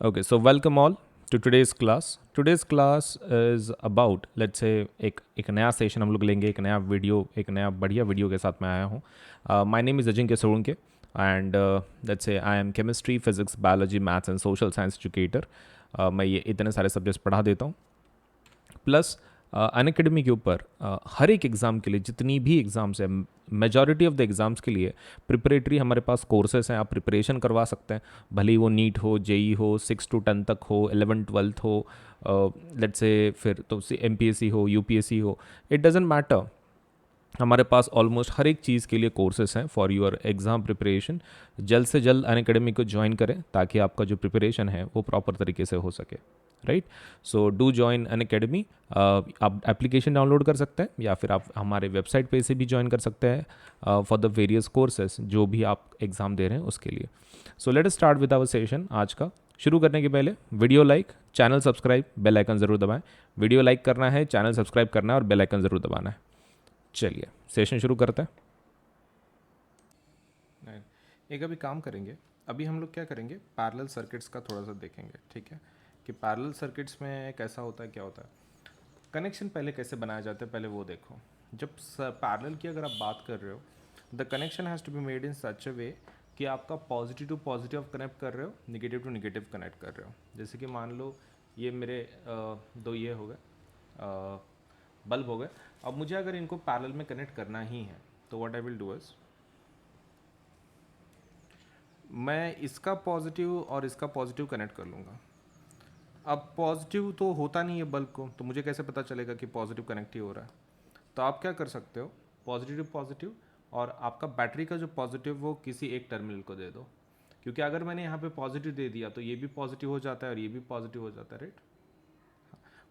Okay, so welcome all to today's class. Today's class is about, let's say, एक नया session हम लोग लेंगे, एक नया वीडियो, एक नया बढ़िया वीडियो के साथ मैं आया हूँ. My name is Ajinkya Solanke and let's say I am chemistry, physics, biology, maths and social science educator. मैं ये इतने सारे सब्जेक्ट्स पढ़ा देता हूँ. प्लस अनअकैडमी के ऊपर हर एक एग्ज़ाम के लिए जितनी भी एग्ज़ाम्स है, मेजॉरिटी ऑफ द एग्ज़ाम्स के लिए प्रिपरेटरी हमारे पास कोर्सेस हैं. आप प्रिपरेशन करवा सकते हैं, भले ही वो नीट हो, जेई हो, 6 to 10 तक हो, 11th 12th हो, लेट्स से फिर तो MPSC हो, UPSC हो, इट डजेंट मैटर. हमारे पास ऑलमोस्ट हर एक चीज़ के लिए कोर्सेस हैं फॉर योर एग्ज़ाम प्रिपरेशन. जल्द से जल्द अनअकैडमी को ज्वाइन करें ताकि आपका जो प्रिपरेशन है वो प्रॉपर तरीके से हो सके. Right, so do join Unacademy. आप एप्लीकेशन डाउनलोड कर सकते हैं या फिर आप हमारे वेबसाइट पे से भी ज्वाइन कर सकते हैं फॉर द वेरियस कोर्सेज जो भी आप एग्ज़ाम दे रहे हैं उसके लिए. So let us start with our session. आज का शुरू करने के पहले video like, channel subscribe, bell icon ज़रूर दबाएं. वीडियो लाइक करना है, चैनल सब्सक्राइब करना है और बेल आइकन ज़रूर दबाना है. चलिए सेशन शुरू करते हैं. एक अभी काम करेंगे. अभी हम लोग क्या करेंगे, पैरेलल सर्किट्स का थोड़ा सा देखेंगे. ठीक है, कि पैरेलल सर्किट्स में कैसा होता है, क्या होता है, कनेक्शन पहले कैसे बनाया जाता है, पहले वो देखो. जब पैरेलल की अगर आप बात कर रहे हो, the connection has to be made in such a way कि आपका पॉजिटिव टू पॉजिटिव कनेक्ट कर रहे हो, निगेटिव टू निगेटिव कनेक्ट कर रहे हो. जैसे कि मान लो ये मेरे दो ये हो गए बल्ब हो गए. अब मुझे अगर इनको पैरेलल में कनेक्ट करना ही है तो what I will do is, मैं इसका पॉजिटिव और इसका पॉजिटिव कनेक्ट कर लूँगा. अब पॉजिटिव तो होता नहीं है बल्ब को, तो मुझे कैसे पता चलेगा कि पॉजिटिव कनेक्ट ही हो रहा है. तो आप क्या कर सकते हो, पॉजिटिव पॉजिटिव और आपका बैटरी का जो पॉजिटिव वो किसी एक टर्मिनल को दे दो. क्योंकि अगर मैंने यहाँ पे पॉजिटिव दे दिया तो ये भी पॉजिटिव हो जाता है और ये भी पॉजिटिव हो जाता है. राइट,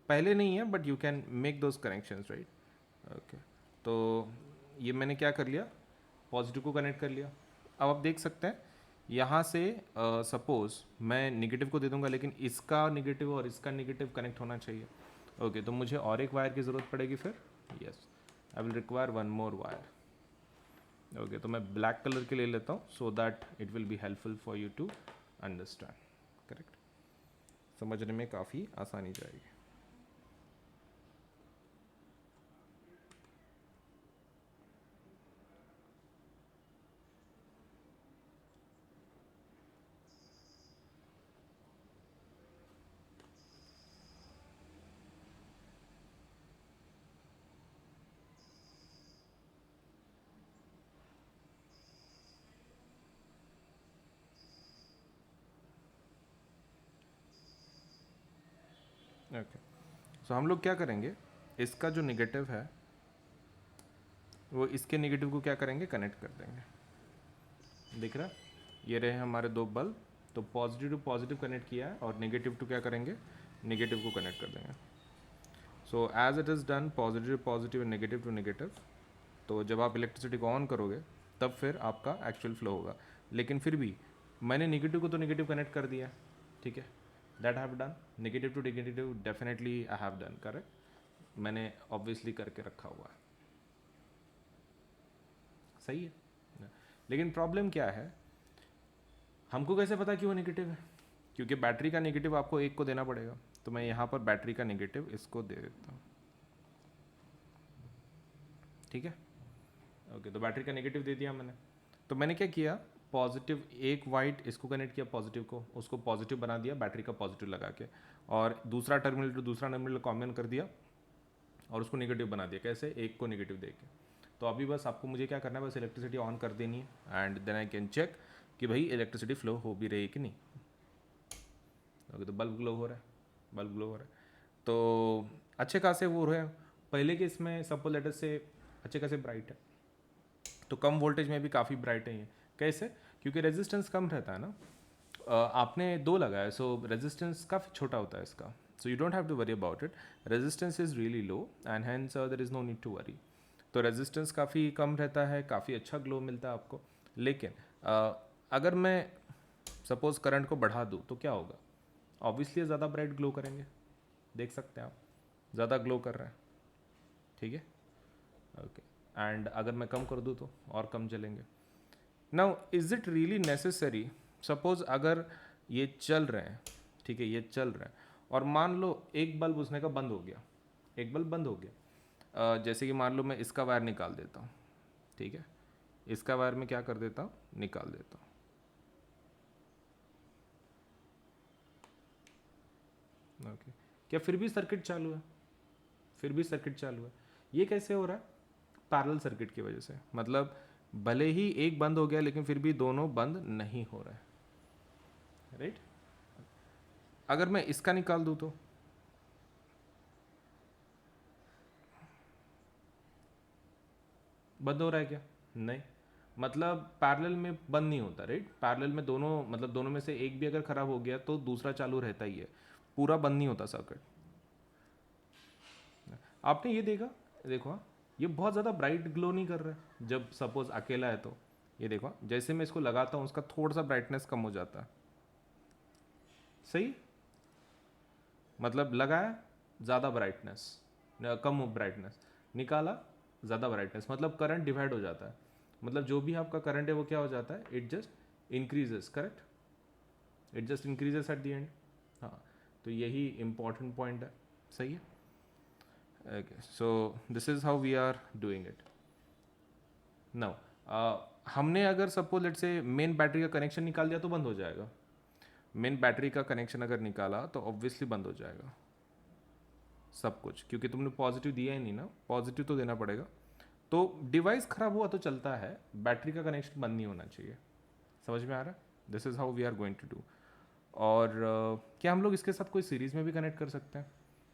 पहले नहीं है but you can make those connections. Right, okay. तो ये मैंने क्या कर लिया, पॉजिटिव को कनेक्ट कर लिया. अब आप देख सकते हैं यहाँ से सपोज मैं निगेटिव को दे दूंगा, लेकिन इसका निगेटिव और इसका निगेटिव कनेक्ट होना चाहिए. ओके, तो मुझे और एक वायर की ज़रूरत पड़ेगी फिर. Yes, I will require one more wire. Okay, तो मैं ब्लैक कलर के ले लेता हूँ so that it will be helpful for you to understand. Correct, समझने में काफ़ी आसानी जाएगी. ओके, सो हम लोग क्या करेंगे, इसका जो निगेटिव है वो इसके निगेटिव को क्या करेंगे, कनेक्ट कर देंगे. दिख रहा है, ये रहे हमारे दो बल्ब. तो पॉजिटिव टू पॉजिटिव कनेक्ट किया है और नेगेटिव टू क्या करेंगे, नेगेटिव को कनेक्ट कर देंगे. So as it is done positive positive and negative to negative. तो जब आप इलेक्ट्रिसिटी को ऑन करोगे तब फिर आपका एक्चुअल फ्लो होगा. लेकिन फिर भी मैंने नेगेटिव को तो नेगेटिव कनेक्ट कर दिया. ठीक है, that have done. Negative to negative definitely I have done. Correct, मैंने ऑब्वियसली करके रखा हुआ है. सही है. लेकिन प्रॉब्लम क्या है, हमको कैसे पता कि वो नेगेटिव है, क्योंकि बैटरी का नेगेटिव आपको एक को देना पड़ेगा. तो मैं यहाँ पर बैटरी का नेगेटिव इसको दे देता हूँ. ठीक है, ओके. तो बैटरी का नेगेटिव दे दिया मैंने. तो मैंने क्या किया, पॉजिटिव एक वाइट इसको कनेक्ट किया पॉजिटिव को, उसको पॉजिटिव बना दिया बैटरी का पॉजिटिव लगा के, और दूसरा टर्मिनल टू दूसरा टर्मिनल कॉम्बिन कर दिया और उसको नेगेटिव बना दिया. कैसे, एक को नेगेटिव दे के. तो अभी बस आपको मुझे क्या करना है, बस इलेक्ट्रिसिटी ऑन कर देनी है and then I can check कि भाई इलेक्ट्रिसिटी फ्लो हो भी रही है कि नहीं. ओके, तो बल्ब ग्लो हो रहा है, बल्ब ग्लो हो रहा है. तो अच्छे खासे वो हो रहे हैं. पहले के इसमें सपोज लेटर से अच्छे खासे ब्राइट है, तो कम वोल्टेज में भी काफ़ी ब्राइट है ये. कैसे, क्योंकि रेजिस्टेंस कम रहता है ना. आपने दो लगाया, सो रेजिस्टेंस काफ़ी छोटा होता है इसका. So you don't have to worry about it. Resistance is really low and hence there is no need to worry. तो रेजिस्टेंस काफ़ी कम रहता है, काफ़ी अच्छा ग्लो मिलता है आपको. लेकिन अगर मैं सपोज करंट को बढ़ा दूँ तो क्या होगा, ऑब्वियसली ज़्यादा ब्राइट ग्लो करेंगे. देख सकते हैं आप, ज़्यादा ग्लो कर रहा है. ठीक है, ओके. एंड अगर मैं कम कर दूँ तो और कम जलेंगे. Now is it really necessary, suppose अगर ये चल रहे हैं, ठीक है, ये चल रहा है, और मान लो एक बल्ब उसने का बंद हो गया, एक बल्ब बंद हो गया। जैसे कि मान लो मैं इसका वायर निकाल देता हूँ, ठीक है, इसका वायर में क्या कर देता हूँ, निकाल देता हूँ। ओके, क्या फिर भी सर्किट चालू है, फिर भी सर्किट चालू है। ये कैसे हो रहा है? पैरेलल सर्किट की वजह से, मतलब भले ही एक बंद हो गया लेकिन फिर भी दोनों बंद नहीं हो रहे हैं, राइट। अगर मैं इसका निकाल दूं तो बंद हो रहा है क्या? नहीं, मतलब पैरेलल में बंद नहीं होता, राइट। पैरेलल में दोनों, मतलब दोनों में से एक भी अगर खराब हो गया तो दूसरा चालू रहता ही है, पूरा बंद नहीं होता सर्किट। आपने ये देखा, देखो हाँ, ये बहुत ज़्यादा ब्राइट ग्लो नहीं कर रहा है जब सपोज अकेला है तो। ये देखो, जैसे मैं इसको लगाता हूँ उसका थोड़ा सा ब्राइटनेस कम हो जाता है, सही। मतलब लगाया ज़्यादा ब्राइटनेस, कम ब्राइटनेस, निकाला ज़्यादा ब्राइटनेस, मतलब करंट डिवाइड हो जाता है। मतलब जो भी आपका करंट है वो क्या हो जाता है, it just increases, correct, it just increases at the end. हाँ, तो यही इंपॉर्टेंट पॉइंट है, सही है। Okay, so this is how we are doing it now. हमने अगर suppose let say main battery का कनेक्शन निकाल दिया तो बंद हो जाएगा। मेन बैटरी का कनेक्शन अगर निकाला तो ऑब्वियसली बंद हो जाएगा सब कुछ, क्योंकि तुमने पॉजिटिव दिया ही नहीं ना, पॉजिटिव तो देना पड़ेगा। तो डिवाइस खराब हुआ तो चलता है, बैटरी का कनेक्शन बंद नहीं होना चाहिए। समझ में आ रहा है? This is how we are going to do. और क्या हम लोग इसके साथ कोई सीरीज़ में भी कनेक्ट कर सकते हैं?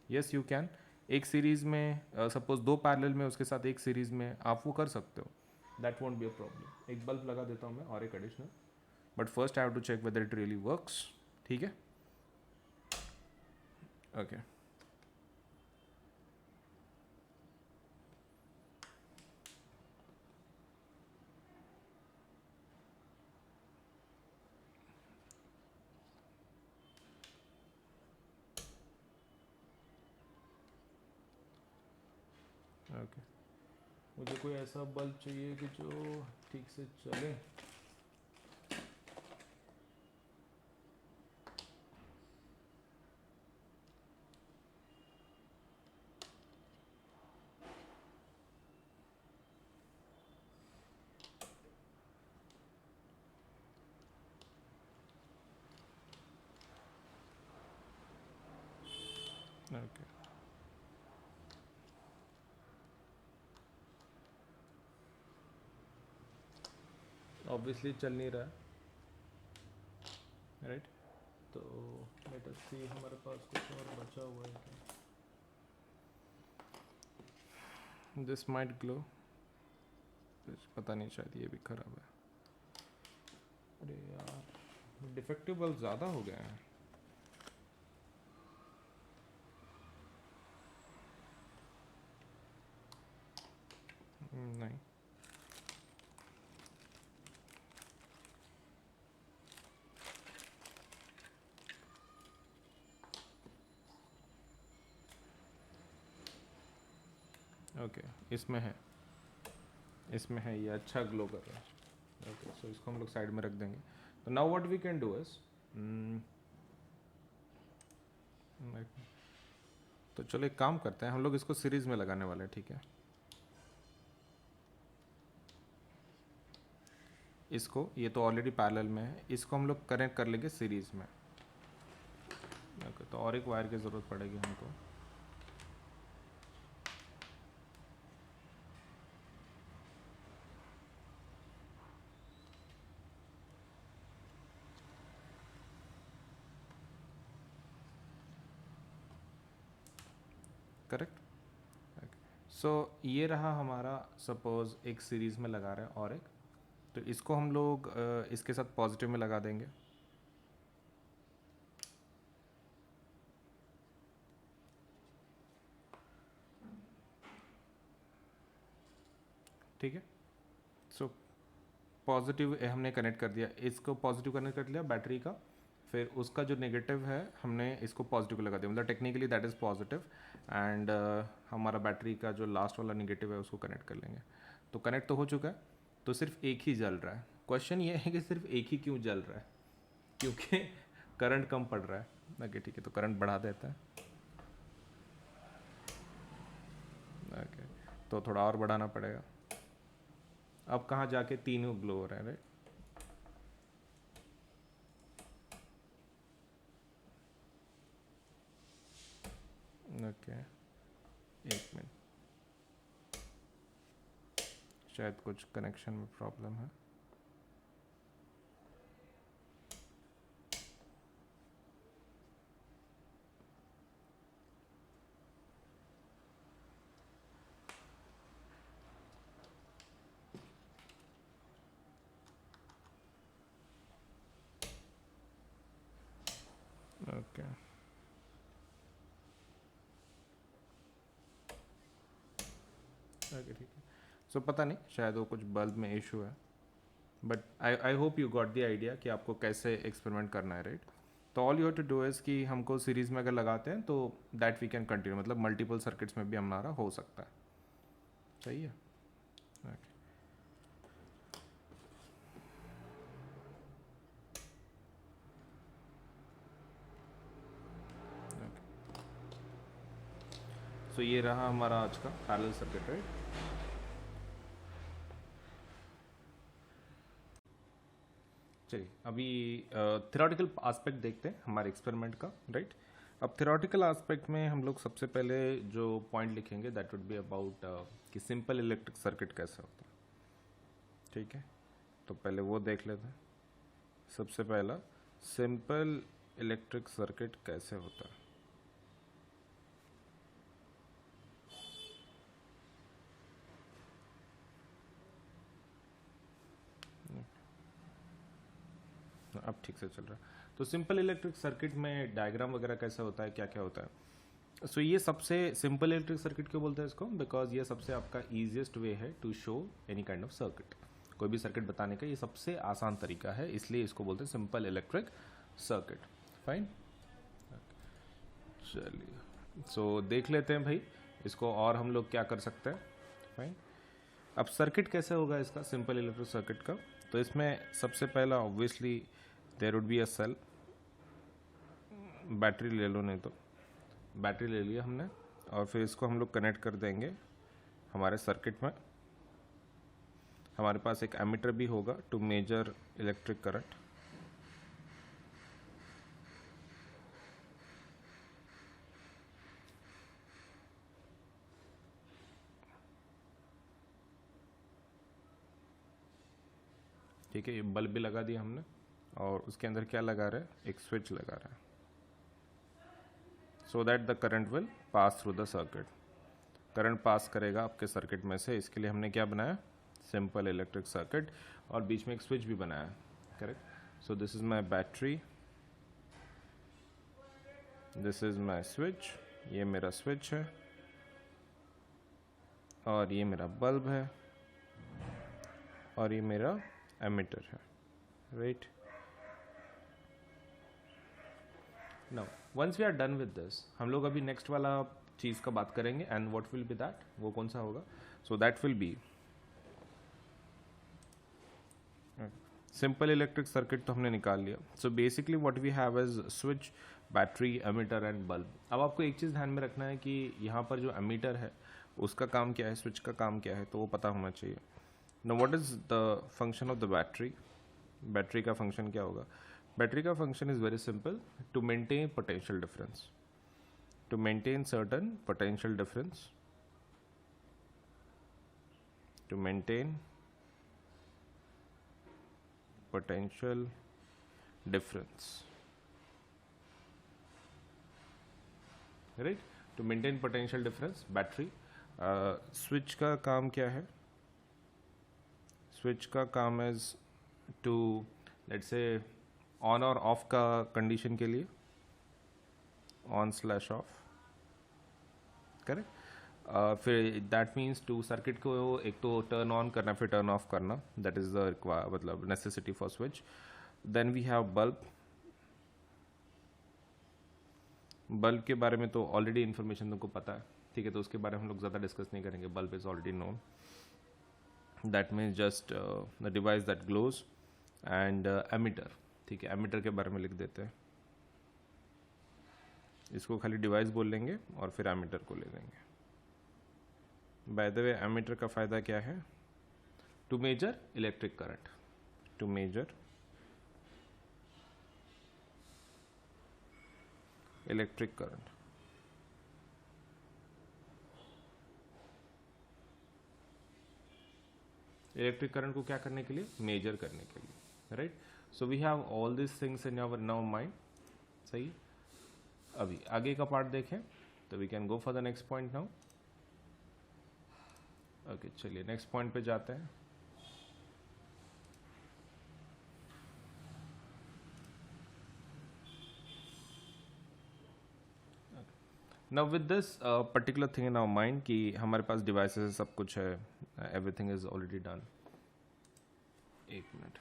Yes you can. एक सीरीज़ में सपोज दो पैरेलल में, उसके साथ एक सीरीज़ में आप वो कर सकते हो, that won't be a problem. एक बल्ब लगा देता हूँ मैं और एक additional, but first I have to check whether it really works. ठीक है, ओके। ओके, मुझे कोई ऐसा बल्ब चाहिए कि जो ठीक से चले। ओके, ऑब्वियसली चल नहीं रहा है, राइट। तो लेट अस सी हमारे पास कुछ और बचा हुआ है क्या? दिस माइट ग्लो, पता नहीं, शायद ये भी खराब है। अरे यार, डिफेक्टिव बल्ब ज़्यादा हो गए हैं। नहीं, ओके, इसमें है, इसमें है, ये अच्छा ग्लो कर रहा है। ओके, सो इसको हम लोग साइड में रख देंगे। तो now what we can do is, तो चलो एक काम करते हैं, हम लोग इसको सीरीज़ में लगाने वाले हैं, ठीक है। इसको, ये तो ऑलरेडी पैरेलल में है, इसको हम लोग कनेक्ट कर लेंगे सीरीज़ में। ओके, तो और एक वायर की ज़रूरत पड़ेगी हमको। करेक्ट, सो ये रहा हमारा, सपोज एक सीरीज़ में लगा रहे हैं और एक, तो इसको हम लोग इसके साथ पॉजिटिव में लगा देंगे। ठीक है, सो पॉजिटिव हमने कनेक्ट कर दिया, इसको पॉजिटिव कनेक्ट कर लिया बैटरी का, फिर उसका जो नेगेटिव है हमने इसको पॉजिटिव लगा दिया, मतलब technically that is positive. And हमारा बैटरी का जो लास्ट वाला नेगेटिव है उसको कनेक्ट कर लेंगे। तो कनेक्ट तो हो चुका है, तो सिर्फ एक ही जल रहा है। क्वेश्चन ये है कि सिर्फ एक ही क्यों जल रहा है, क्योंकि करंट कम पड़ रहा है। ओके ठीक है, तो करंट बढ़ा देता है। ओके तो थोड़ा और बढ़ाना पड़ेगा। अब कहाँ जाके तीनों ग्लो हो रहे हैं, राइट? ओके एक मिनट, शायद कुछ कनेक्शन में प्रॉब्लम है। ओके ओके ठीक है। सो पता नहीं, शायद वो कुछ बल्ब में इशू है, but I hope you got the idea कि आपको कैसे एक्सपेरिमेंट करना है, राइट? तो all you have to do is कि हमको सीरीज़ में अगर लगाते हैं तो दैट वी कैन कंटिन्यू, मतलब मल्टीपल सर्किट्स में भी हमारा हो सकता है। सही है। ओके सो ये रहा हमारा आज का पैरेलल सर्किट, राइट? चलिए अभी थ्योरेटिकल एस्पेक्ट देखते हैं हमारे एक्सपेरिमेंट का, राइट? अब थ्योरेटिकल एस्पेक्ट में हम लोग सबसे पहले जो पॉइंट लिखेंगे दैट वुड बी अबाउट कि सिंपल इलेक्ट्रिक सर्किट कैसे होता है। ठीक है, तो पहले वो देख लेते हैं। सबसे पहला, सिंपल इलेक्ट्रिक सर्किट कैसे होता है। अब ठीक से चल रहा है। तो सिंपल इलेक्ट्रिक सर्किट में डायग्राम वगैरह कैसा होता है, क्या क्या होता है। सो ये सबसे सिंपल इलेक्ट्रिक सर्किट क्यों बोलते हैं इसको, बिकॉज ये सबसे आपका ईजिएस्ट वे है to show any kind of circuit. कोई भी सर्किट बताने का ये सबसे आसान तरीका है, इसलिए इसको बोलते हैं सिंपल इलेक्ट्रिक सर्किट। फाइन, चलिए सो देख लेते हैं भाई इसको, और हम लोग क्या कर सकते हैं। फाइन, अब सर्किट कैसे होगा इसका, सिंपल इलेक्ट्रिक सर्किट का। तो इसमें सबसे पहला obviously there would be a cell. Battery ले लो, नहीं तो बैटरी ले लिया हमने, और फिर इसको हम लोग कनेक्ट कर देंगे हमारे सर्किट में। हमारे पास एक एमीटर भी होगा टू मेजर इलेक्ट्रिक करंट। ठीक है, ये बल्ब भी लगा दिया हमने, और उसके अंदर क्या लगा रहे हैं, एक स्विच लगा रहा है, so that the current will pass through the circuit. Current pass करेगा आपके सर्किट में से, इसके लिए हमने क्या बनाया, सिंपल इलेक्ट्रिक सर्किट, और बीच में एक स्विच भी बनाया। Correct, so this is my battery, this is my switch, ये मेरा स्विच है, और ये मेरा बल्ब है, और ये मेरा एमीटर है, right? Now once we are done with this, हम लोग अभी नेक्स्ट वाला चीज़ का बात करेंगे, and what will be that, वो कौन सा होगा। So that will be simple electric circuit तो हमने निकाल लिया। So basically what we have is switch, battery, ammeter and bulb. अब आपको एक चीज़ ध्यान में रखना है कि यहाँ पर जो एमीटर है उसका काम क्या है, स्विच का काम क्या है, तो वो पता होना चाहिए। Know what is the function of the battery, battery का फंक्शन क्या होगा। बैटरी का function is very simple, to maintain potential difference, to maintain certain potential difference, to maintain potential difference, right? To maintain potential difference, battery. Switch का काम क्या है, switch का काम is to let's say on और ऑफ का condition के लिए, ऑन स्लैश ऑफ, करेक्ट। फिर दैट मीन्स टू सर्किट को एक तो टर्न ऑन करना फिर टर्न ऑफ करना, दैट इज द मतलब necessity for switch. Then we have bulb. Bulb के बारे में तो ऑलरेडी इन्फॉर्मेशन तुमको पता है, ठीक है, तो उसके बारे में हम लोग ज़्यादा डिस्कस नहीं करेंगे। Bulb is already known, that means just the device that glows. And ammeter, ठीक है, एमीटर के बारे में लिख देते हैं। इसको खाली डिवाइस बोल लेंगे और फिर एमीटर को ले लेंगे। बाय द वे एमीटर का फ़ायदा क्या है? To measure electric current, to measure electric current. Electric current को क्या करने के लिए? मेजर करने के लिए, right. So we have all this things in our now mind. सही। अभी आगे का पार्ट देखें तो we can go for the next point now. Okay, चलिए नेक्स्ट पॉइंट पे जाते हैं। Now with this particular thing in our mind कि हमारे पास डिवाइसेस सब कुछ है, एवरीथिंग इज ऑलरेडी डन। एक मिनट,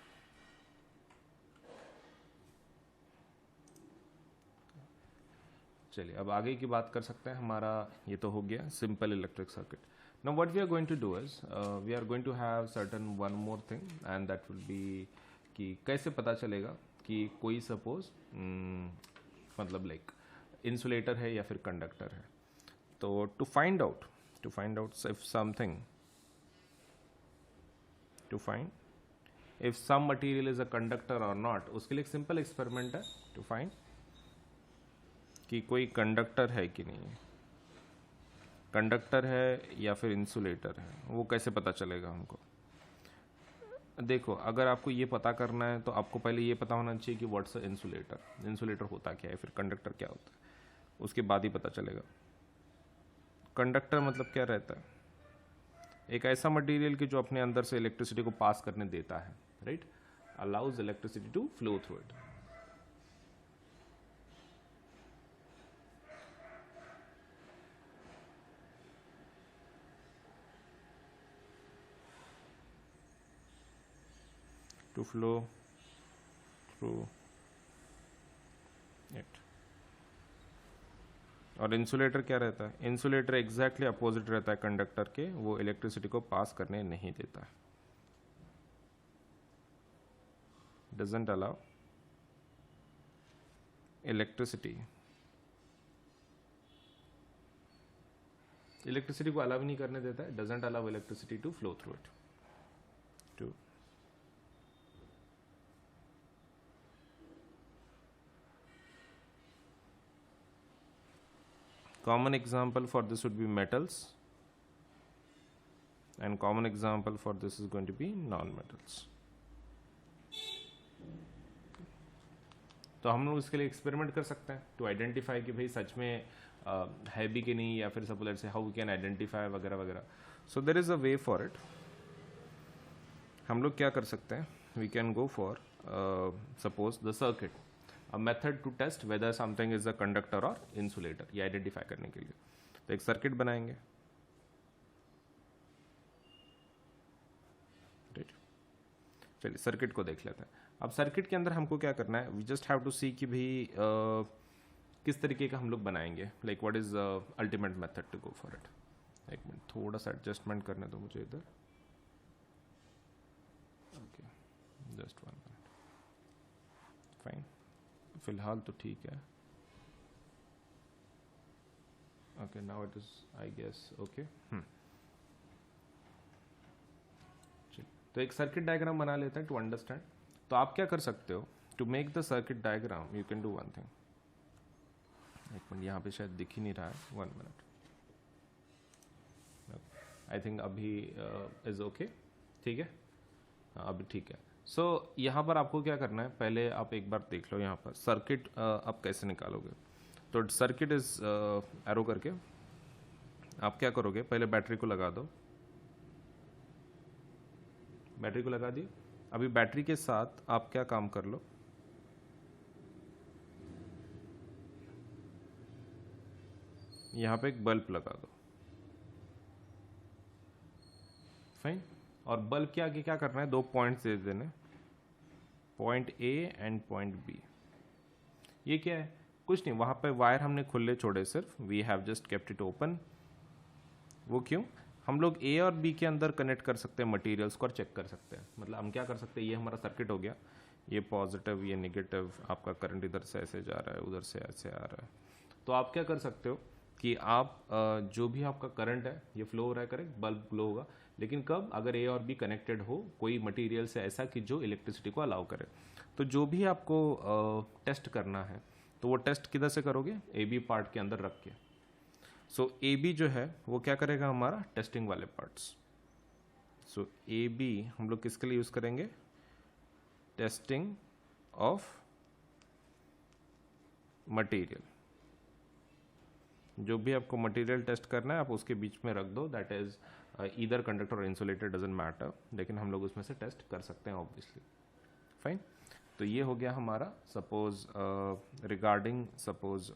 चलिए अब आगे की बात कर सकते हैं। हमारा ये तो हो गया simple electric circuit. Now what we are going to do is we are going to have certain one more thing and that will be कि कैसे पता चलेगा कि कोई सपोज मतलब लाइक इंसुलेटर है या फिर कंडक्टर है। तो to find out if something, to find if some material is a conductor और नॉट, उसके लिए एक सिंपल एक्सपेरिमेंट है टू फाइंड कि कोई कंडक्टर है कि नहीं है, कंडक्टर है या फिर इंसुलेटर है। वो कैसे पता चलेगा हमको? देखो, अगर आपको ये पता करना है तो आपको पहले ये पता होना चाहिए कि व्हाट्स इंसुलेटर, इंसुलेटर होता क्या है, फिर कंडक्टर क्या होता है, उसके बाद ही पता चलेगा। कंडक्टर मतलब क्या रहता है? एक ऐसा मटेरियल कि जो अपने अंदर से इलेक्ट्रिसिटी को पास करने देता है, right, allows electricity to flow through it. To flow through it. और इंसुलेटर क्या रहता है? इंसुलेटर एग्जैक्टली अपोजिट रहता है कंडक्टर के, वो इलेक्ट्रिसिटी को पास करने नहीं देता है, डजंट अलाउ इलेक्ट्रिसिटी को अलाउ नहीं करने देता है, doesn't allow electricity to flow through it. To common example for this would be metals and common example for this is going to be non-metals। तो हम लोग इसके लिए एक्सपेरिमेंट कर सकते हैं टू आइडेंटिफाई कि भाई सच में है भी कि नहीं, या फिर सपोज से हाउ वी कैन आइडेंटिफाई वगैरह वगैरह। So there is a way for it. हम लोग क्या कर सकते हैं? We can go for suppose the circuit, a method to test whether something is a conductor और इंसुलेटर, ये आइडेंटिफाई करने के लिए। तो एक सर्किट बनाएंगे, राइट। चलिए सर्किट को देख लेते हैं। अब सर्किट के अंदर हमको क्या करना है? We just have to see कि भाई किस तरीके का हम लोग बनाएंगे, like what is ultimate method to go for it. एक मिनट, थोड़ा सा एडजस्टमेंट करने दो मुझे इधर। Okay, just 1 minute. फाइन, फिलहाल तो ठीक है। Okay, now it is I guess okay. तो एक सर्किट डायग्राम बना लेते हैं टू अंडरस्टैंड। तो आप क्या कर सकते हो? To make the circuit diagram you can do one thing. एक मिनट, यहाँ पे शायद दिख ही नहीं रहा है, 1 मिनट। आई थिंक अभी इज ओके, ठीक है, अभी ठीक है। सो यहाँ पर आपको क्या करना है? पहले आप एक बार देख लो यहाँ पर सर्किट आप कैसे निकालोगे। तो सर्किट इज एरो करके आप क्या करोगे? पहले बैटरी को लगा दो, बैटरी को लगा दी। अभी बैटरी के साथ आप क्या काम कर लो? यहाँ पे एक बल्ब लगा दो, फाइन। और बल्ब के आगे क्या करना है? 2 पॉइंट्स दे देने, point A and point B. ये क्या है? कुछ नहीं, वहां पे वायर हमने खुले छोड़े सिर्फ, we have just kept it open. वो क्यों? हम लोग ए और बी के अंदर कनेक्ट कर सकते हैं मटेरियल्स को और चेक कर सकते हैं। मतलब हम क्या कर सकते हैं, ये हमारा सर्किट हो गया, ये पॉजिटिव ये नेगेटिव, आपका करंट इधर से ऐसे जा रहा है, उधर से ऐसे आ रहा है। तो आप क्या कर सकते हो कि आप जो भी आपका करंट है ये फ्लो हो रहा है, करेक्ट, बल्ब ग्लो होगा। लेकिन कब? अगर ए और बी कनेक्टेड हो कोई मटेरियल से ऐसा कि जो इलेक्ट्रिसिटी को अलाउ करे। तो जो भी आपको टेस्ट करना है तो वो टेस्ट किधर से करोगे? ए बी पार्ट के अंदर रख के। सो ए बी जो है वो क्या करेगा? हमारा टेस्टिंग वाले पार्ट्स। सो ए बी हम लोग किसके लिए यूज़ करेंगे? Testing of material. जो भी आपको मटेरियल टेस्ट करना है आप उसके बीच में रख दो, दैट इज ईदर कंडक्टर और इंसुलेटर, डजेंट मैटर, लेकिन हम लोग उसमें से टेस्ट कर सकते हैं ऑब्वियसली। फाइन। तो ये हो गया हमारा suppose regarding suppose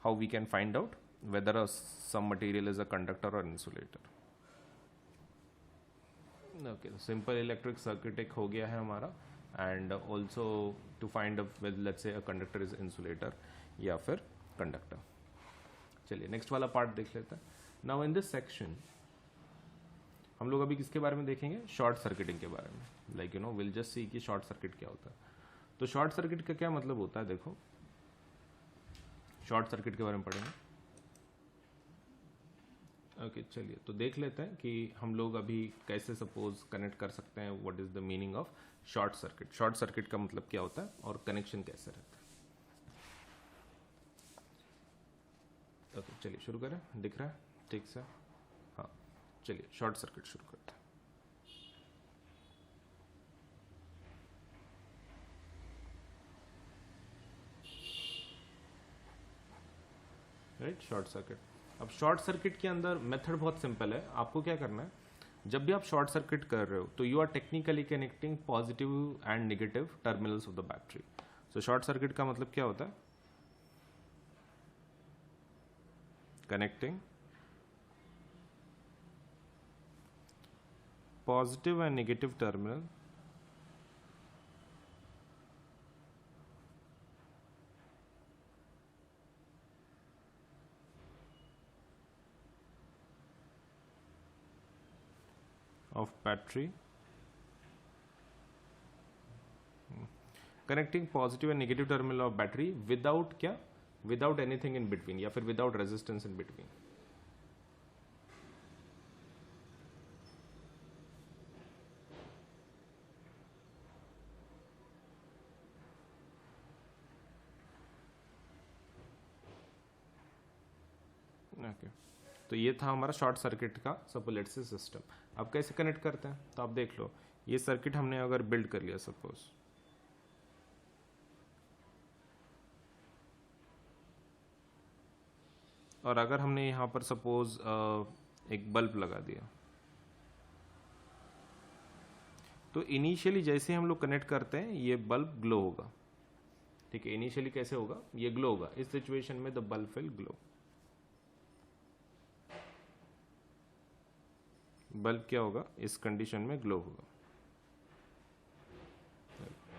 how we can find out whether some material is a conductor और insulator. Okay, simple electric circuit एक हो गया है हमारा, and also to find let's say a conductor is insulator या फिर कंडक्टर। चलिए नेक्स्ट वाला पार्ट देख लेते हैं। नाउ इन दिस सेक्शन हम लोग अभी किसके बारे में देखेंगे? शॉर्ट सर्किटिंग के बारे में। Like you know will just see कि शॉर्ट सर्किट क्या होता है। तो शॉर्ट सर्किट का क्या मतलब होता है? देखो, शॉर्ट सर्किट के बारे में पढ़ेंगे। ओके चलिए तो देख लेते हैं कि हम लोग अभी कैसे सपोज कनेक्ट कर सकते हैं। What is the meaning of short circuit? Short circuit का मतलब क्या होता है और कनेक्शन कैसे रहता है? ओके चलिए शुरू करें। दिख रहा है ठीक से? हाँ चलिए शॉर्ट सर्किट शुरू करते हैं। Right, short circuit. अब शॉर्ट सर्किट के अंदर मेथड बहुत सिंपल है। आपको क्या करना है, जब भी आप शॉर्ट सर्किट कर रहे हो तो you are technically connecting positive and negative terminals of the battery. So short circuit का मतलब क्या होता है? Connecting positive and negative terminal of battery, connecting positive and negative terminal of battery without क्या? Without anything in between या फिर without resistance in between। Okay तो ये था हमारा शॉर्ट सर्किट का सपोज से सिस्टम। अब कैसे कनेक्ट करते हैं तो आप देख लो, ये सर्किट हमने अगर बिल्ड कर लिया सपोज, और अगर हमने यहाँ पर सपोज एक बल्ब लगा दिया, तो इनिशियली जैसे हम लोग कनेक्ट करते हैं ये बल्ब ग्लो होगा। ठीक है, इनिशियली कैसे होगा? ये ग्लो होगा। इस सिचुएशन में the bulb will glow. Bulb क्या होगा? इस कंडीशन में ग्लो होगा।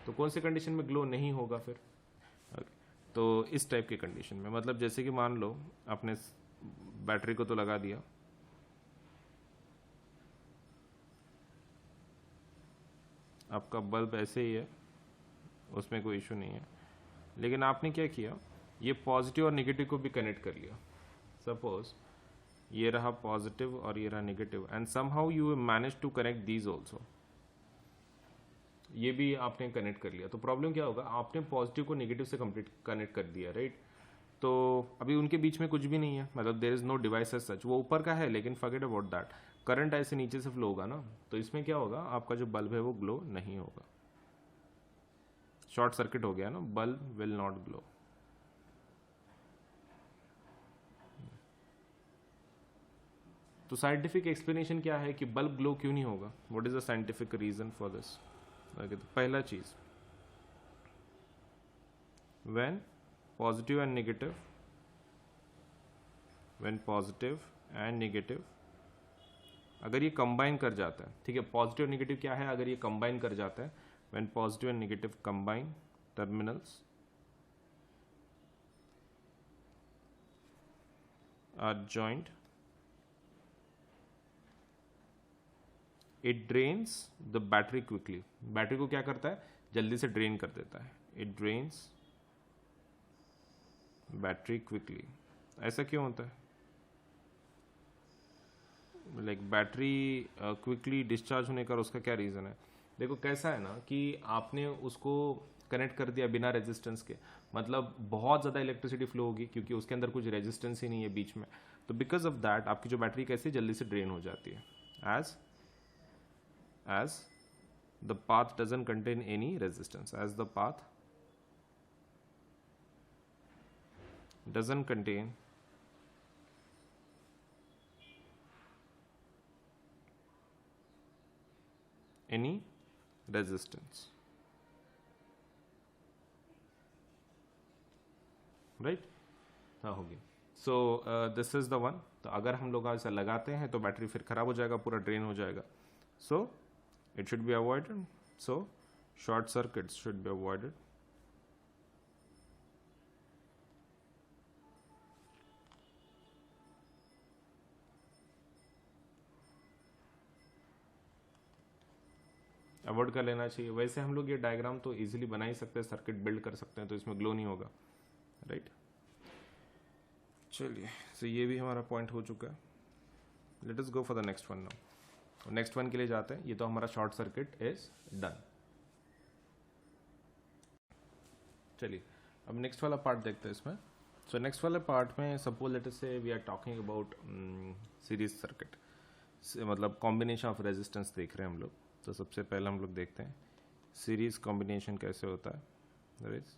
तो कौन सी कंडीशन में ग्लो नहीं होगा फिर? तो इस टाइप की कंडीशन में, मतलब जैसे कि मान लो आपने बैटरी को तो लगा दिया, आपका बल्ब ऐसे ही है, उसमें कोई इशू नहीं है, लेकिन आपने क्या किया, ये पॉजिटिव और नेगेटिव को भी कनेक्ट कर लिया। सपोज ये रहा पॉजिटिव और ये रहा negative, and somehow you manage to connect these also. ये भी आपने कनेक्ट कर लिया। तो प्रॉब्लम क्या होगा? आपने पॉजिटिव को नेगेटिव से कंप्लीट कनेक्ट कर दिया, राइट? तो अभी उनके बीच में कुछ भी नहीं है, मतलब there is no device as such. वो ऊपर का है लेकिन फॉरगेट अबाउट दैट, करंट ऐसे नीचे से फ्लो होगा ना, तो इसमें क्या होगा? आपका जो बल्ब है वो ग्लो नहीं होगा। शॉर्ट सर्किट हो गया ना, बल्ब विल नॉट ग्लो। तो साइंटिफिक एक्सप्लेनेशन क्या है कि बल्ब ग्लो क्यों नहीं होगा? What is the scientific reason for this? तो पहला चीज, when positive and negative, when positive and negative अगर ये कंबाइन कर जाता है, ठीक है, पॉजिटिव और नेगेटिव क्या है? अगर ये कंबाइन कर जाता है, when positive and negative combine terminals are joint, it drains the battery quickly. Battery को क्या करता है? जल्दी से ड्रेन कर देता है। इट ड्रेन्स बैटरी क्विकली, ऐसा क्यों होता है? लाइक बैटरी क्विकली डिस्चार्ज होने का उसका क्या रीज़न है? देखो कैसा है ना कि आपने उसको कनेक्ट कर दिया बिना रेजिस्टेंस के, मतलब बहुत ज़्यादा इलेक्ट्रिसिटी फ्लो होगी क्योंकि उसके अंदर कुछ रेजिस्टेंस ही नहीं है बीच में, तो बिकॉज ऑफ दैट आपकी जो बैटरी कैसे जल्दी से ड्रेन हो जाती है, as the path doesn't contain any resistance, as the path doesn't contain any resistance, right? हाँ होगी। So this is the one. तो अगर हम लोग ऐसा लगाते हैं तो बैटरी फिर खराब हो जाएगा, पूरा ड्रेन हो जाएगा। So it should be avoided. So short circuits should be avoided. Avoid कर लेना चाहिए। वैसे हम लोग ये डायग्राम तो इजीली बना ही सकते हैं, सर्किट बिल्ड कर सकते हैं, तो इसमें ग्लो नहीं होगा, राइट? चलिए, सो ये भी हमारा पॉइंट हो चुका है। Late us go for the next one now. Next one के लिए जाते हैं। ये तो हमारा शॉर्ट सर्किट इज डन। चलिए अब नेक्स्ट वाला पार्ट देखते हैं इसमें। सो नेक्स्ट वाले पार्ट में suppose let us say we are talking about series circuit, मतलब कॉम्बिनेशन ऑफ रेजिस्टेंस देख रहे हैं हम लोग। तो सबसे पहले हम लोग देखते हैं सीरीज कॉम्बिनेशन कैसे होता है। That is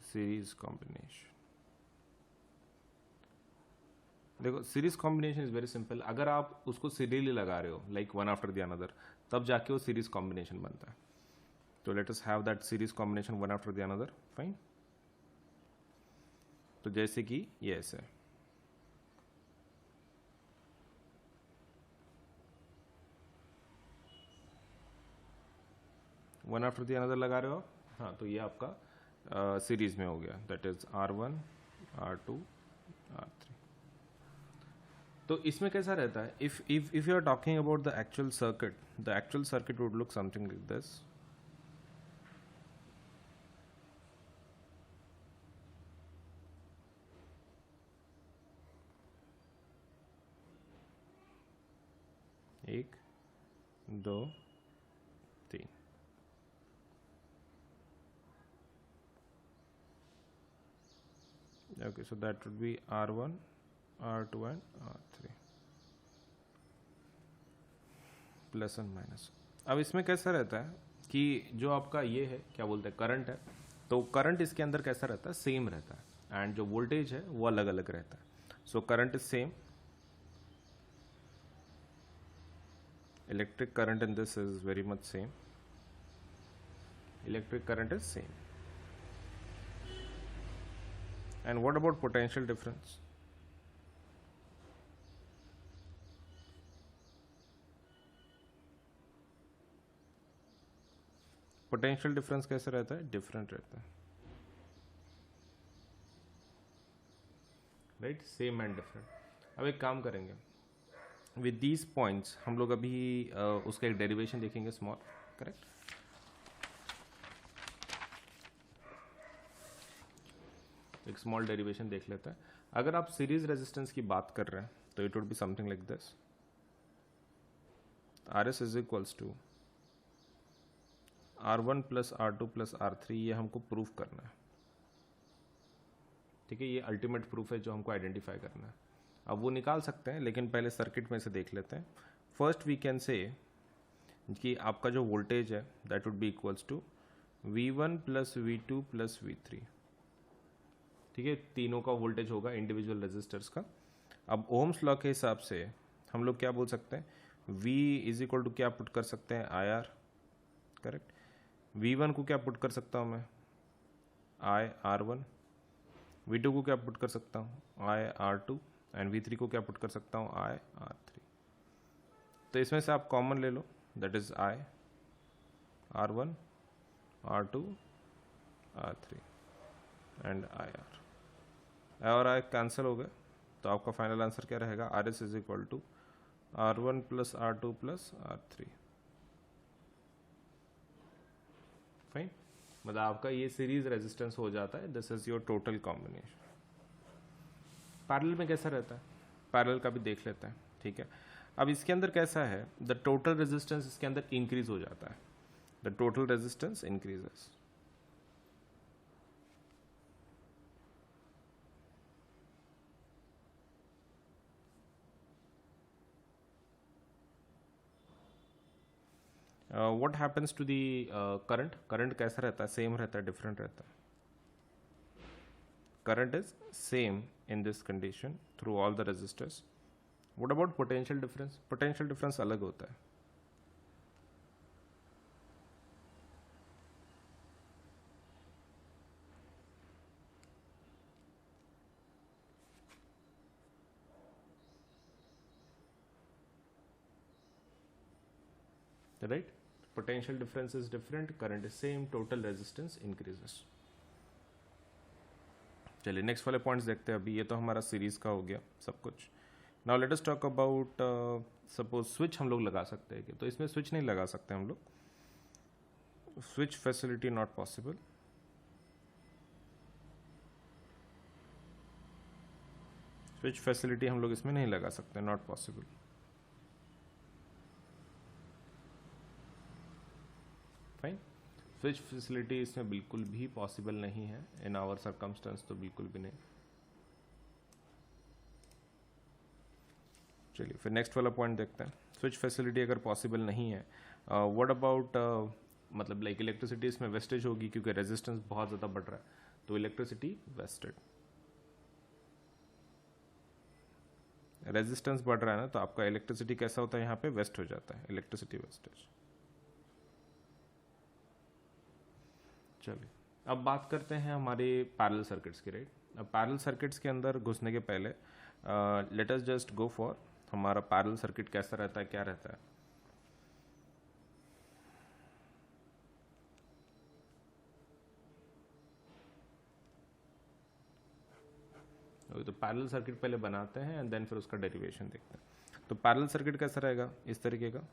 series combination. देखो series combination is very simple. अगर आप उसको सीरियली लगा रहे हो like one after the another, तब जाके वो सीरीज कॉम्बिनेशन बनता है। तो let us have that series combination one after the another. Fine. तो जैसे कि ये ऐसे वन आफ्टर द अनदर लगा रहे हो आप। हाँ, तो ये आपका सीरीज में हो गया। That is R1 R2 R3। तो इसमें कैसा रहता है, if you are talking about the actual circuit would look something like this. एक, दो, तीन। Okay, so that would be R1 R2 and R3 plus and minus. अब इसमें कैसा रहता है कि जो आपका ये है क्या बोलते हैं करंट है, तो करंट इसके अंदर कैसा रहता है, सेम रहता है, एंड जो वोल्टेज है वो अलग अलग रहता है। So current is same, electric current in this is very much same, electric current is same. And what about potential difference? Potential difference कैसे रहता है, डिफरेंट रहता है, राइट? Same and different. अब एक काम करेंगे विद दीज पॉइंट्स, हम लोग अभी उसका एक डेरिवेशन देखेंगे स्मॉल, करेक्ट? एक स्मॉल डेरिवेशन देख लेते हैं। अगर आप सीरीज रेजिस्टेंस की बात कर रहे हैं तो it would be something like this. RS is equals to R1 plus R2 plus R3, ये हमको प्रूफ करना है, ठीक है? ये अल्टीमेट प्रूफ है जो हमको आइडेंटिफाई करना है। अब वो निकाल सकते हैं, लेकिन पहले सर्किट में से देख लेते हैं। फर्स्ट वी कैन से कि आपका जो वोल्टेज है that would be equals to V1 plus V2 plus V3, ठीक है? तीनों का वोल्टेज होगा इंडिविजुअल रेजिस्टर्स का। अब ओम्स लॉ के हिसाब से हम लोग क्या बोल सकते हैं, V इज इक्वल टू क्या पुट कर सकते हैं, IR, करेक्ट? V1 को क्या पुट कर सकता हूँ मैं, IR1। V2 को क्या पुट कर सकता हूँ, IR2। एंड V3 को क्या पुट कर सकता हूँ, IR3। तो इसमें से आप कॉमन ले लो, that is IR1 R2 R3 and IR। और I कैंसिल हो गए, तो आपका फाइनल आंसर क्या रहेगा, RS is equal to R1 plus R2 plus R3। Fine. मतलब आपका ये सीरीज रेजिस्टेंस हो जाता है, this is your total combination. Parallel में कैसा रहता है, पैरेलल का भी देख लेते हैं, ठीक है। अब इसके अंदर कैसा है, द टोटल रेजिस्टेंस इसके अंदर इंक्रीज हो जाता है, the total resistance increases. What happens to the current, current कैसा रहता है, सेम रहता है, डिफरेंट रहता है? Current is same in this condition through all the resistors. What about potential difference? Potential difference अलग होता है। Right? Potential difference is different, current is same, total resistance increases. चलिए नेक्स्ट वाले पॉइंट्स देखते हैं। अभी ये तो हमारा सीरीज का हो गया सब कुछ। Now let us talk about suppose switch हम लोग लगा सकते हैं कि, तो इसमें स्विच नहीं लगा सकते हम लोग, switch facility not possible. Switch facility हम लोग इसमें नहीं लगा सकते, not possible. Fine, switch facility इसमें बिल्कुल भी पॉसिबल नहीं है इन आवर सर्कमस्टेंस, तो बिल्कुल भी नहीं। चलिए फिर नेक्स्ट वाला पॉइंट देखते हैं। स्विच फैसिलिटी अगर पॉसिबल नहीं है, व्हाट अबाउट मतलब लाइक इलेक्ट्रिसिटी इसमें वेस्टेज होगी, क्योंकि रेजिस्टेंस बहुत ज़्यादा बढ़ रहा है, तो इलेक्ट्रिसिटी वेस्टेड। रेजिस्टेंस बढ़ रहा है ना, तो आपका इलेक्ट्रिसिटी कैसा होता है, यहाँ पे वेस्ट हो जाता है, इलेक्ट्रिसिटी वेस्टेज। चलिए अब बात करते हैं हमारे पैरेलल सर्किट्स की, राइट। अब पैरेलल सर्किट्स के अंदर घुसने के पहले let us just go for हमारा पैरेलल सर्किट कैसा रहता है, क्या रहता है। तो पैरेलल सर्किट पहले बनाते हैं एंड देन फिर उसका डेरिवेशन देखते हैं। तो पैरेलल सर्किट कैसा रहेगा, इस तरीके का।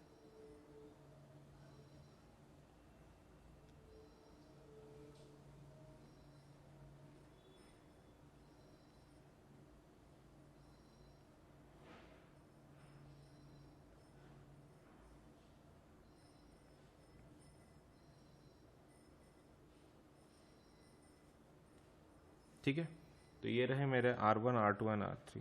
ठीक है, तो ये रहे मेरे R1, R2 एंड R3।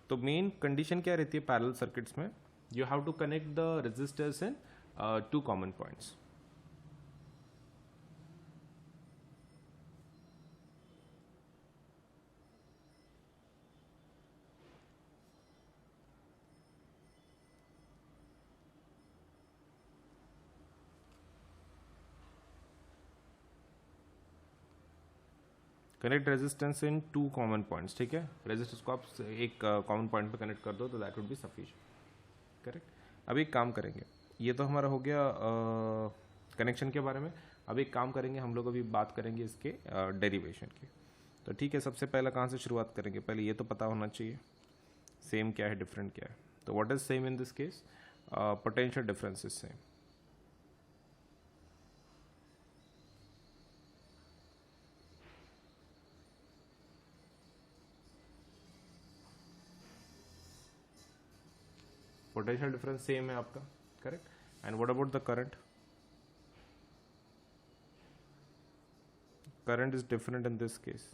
तो मेन कंडीशन क्या रहती है पैरेलल सर्किट्स में, you have to connect the resistors in two common points. Connect resistance in two common points, ठीक है। रेजिस्टेंस को आप एक कॉमन पॉइंट पे कनेक्ट कर दो तो that would be sufficient, correct. अब एक काम करेंगे, ये तो हमारा हो गया कनेक्शन के बारे में। अब एक काम करेंगे, हम लोग अभी बात करेंगे इसके डेरिवेशन की। तो ठीक है, सबसे पहला कहाँ से शुरुआत करेंगे, पहले ये तो पता होना चाहिए सेम क्या है, डिफरेंट क्या है। तो what is same in this case, potential difference is same. Potential difference same है आपका, correct. And what about the current, current is different in this case.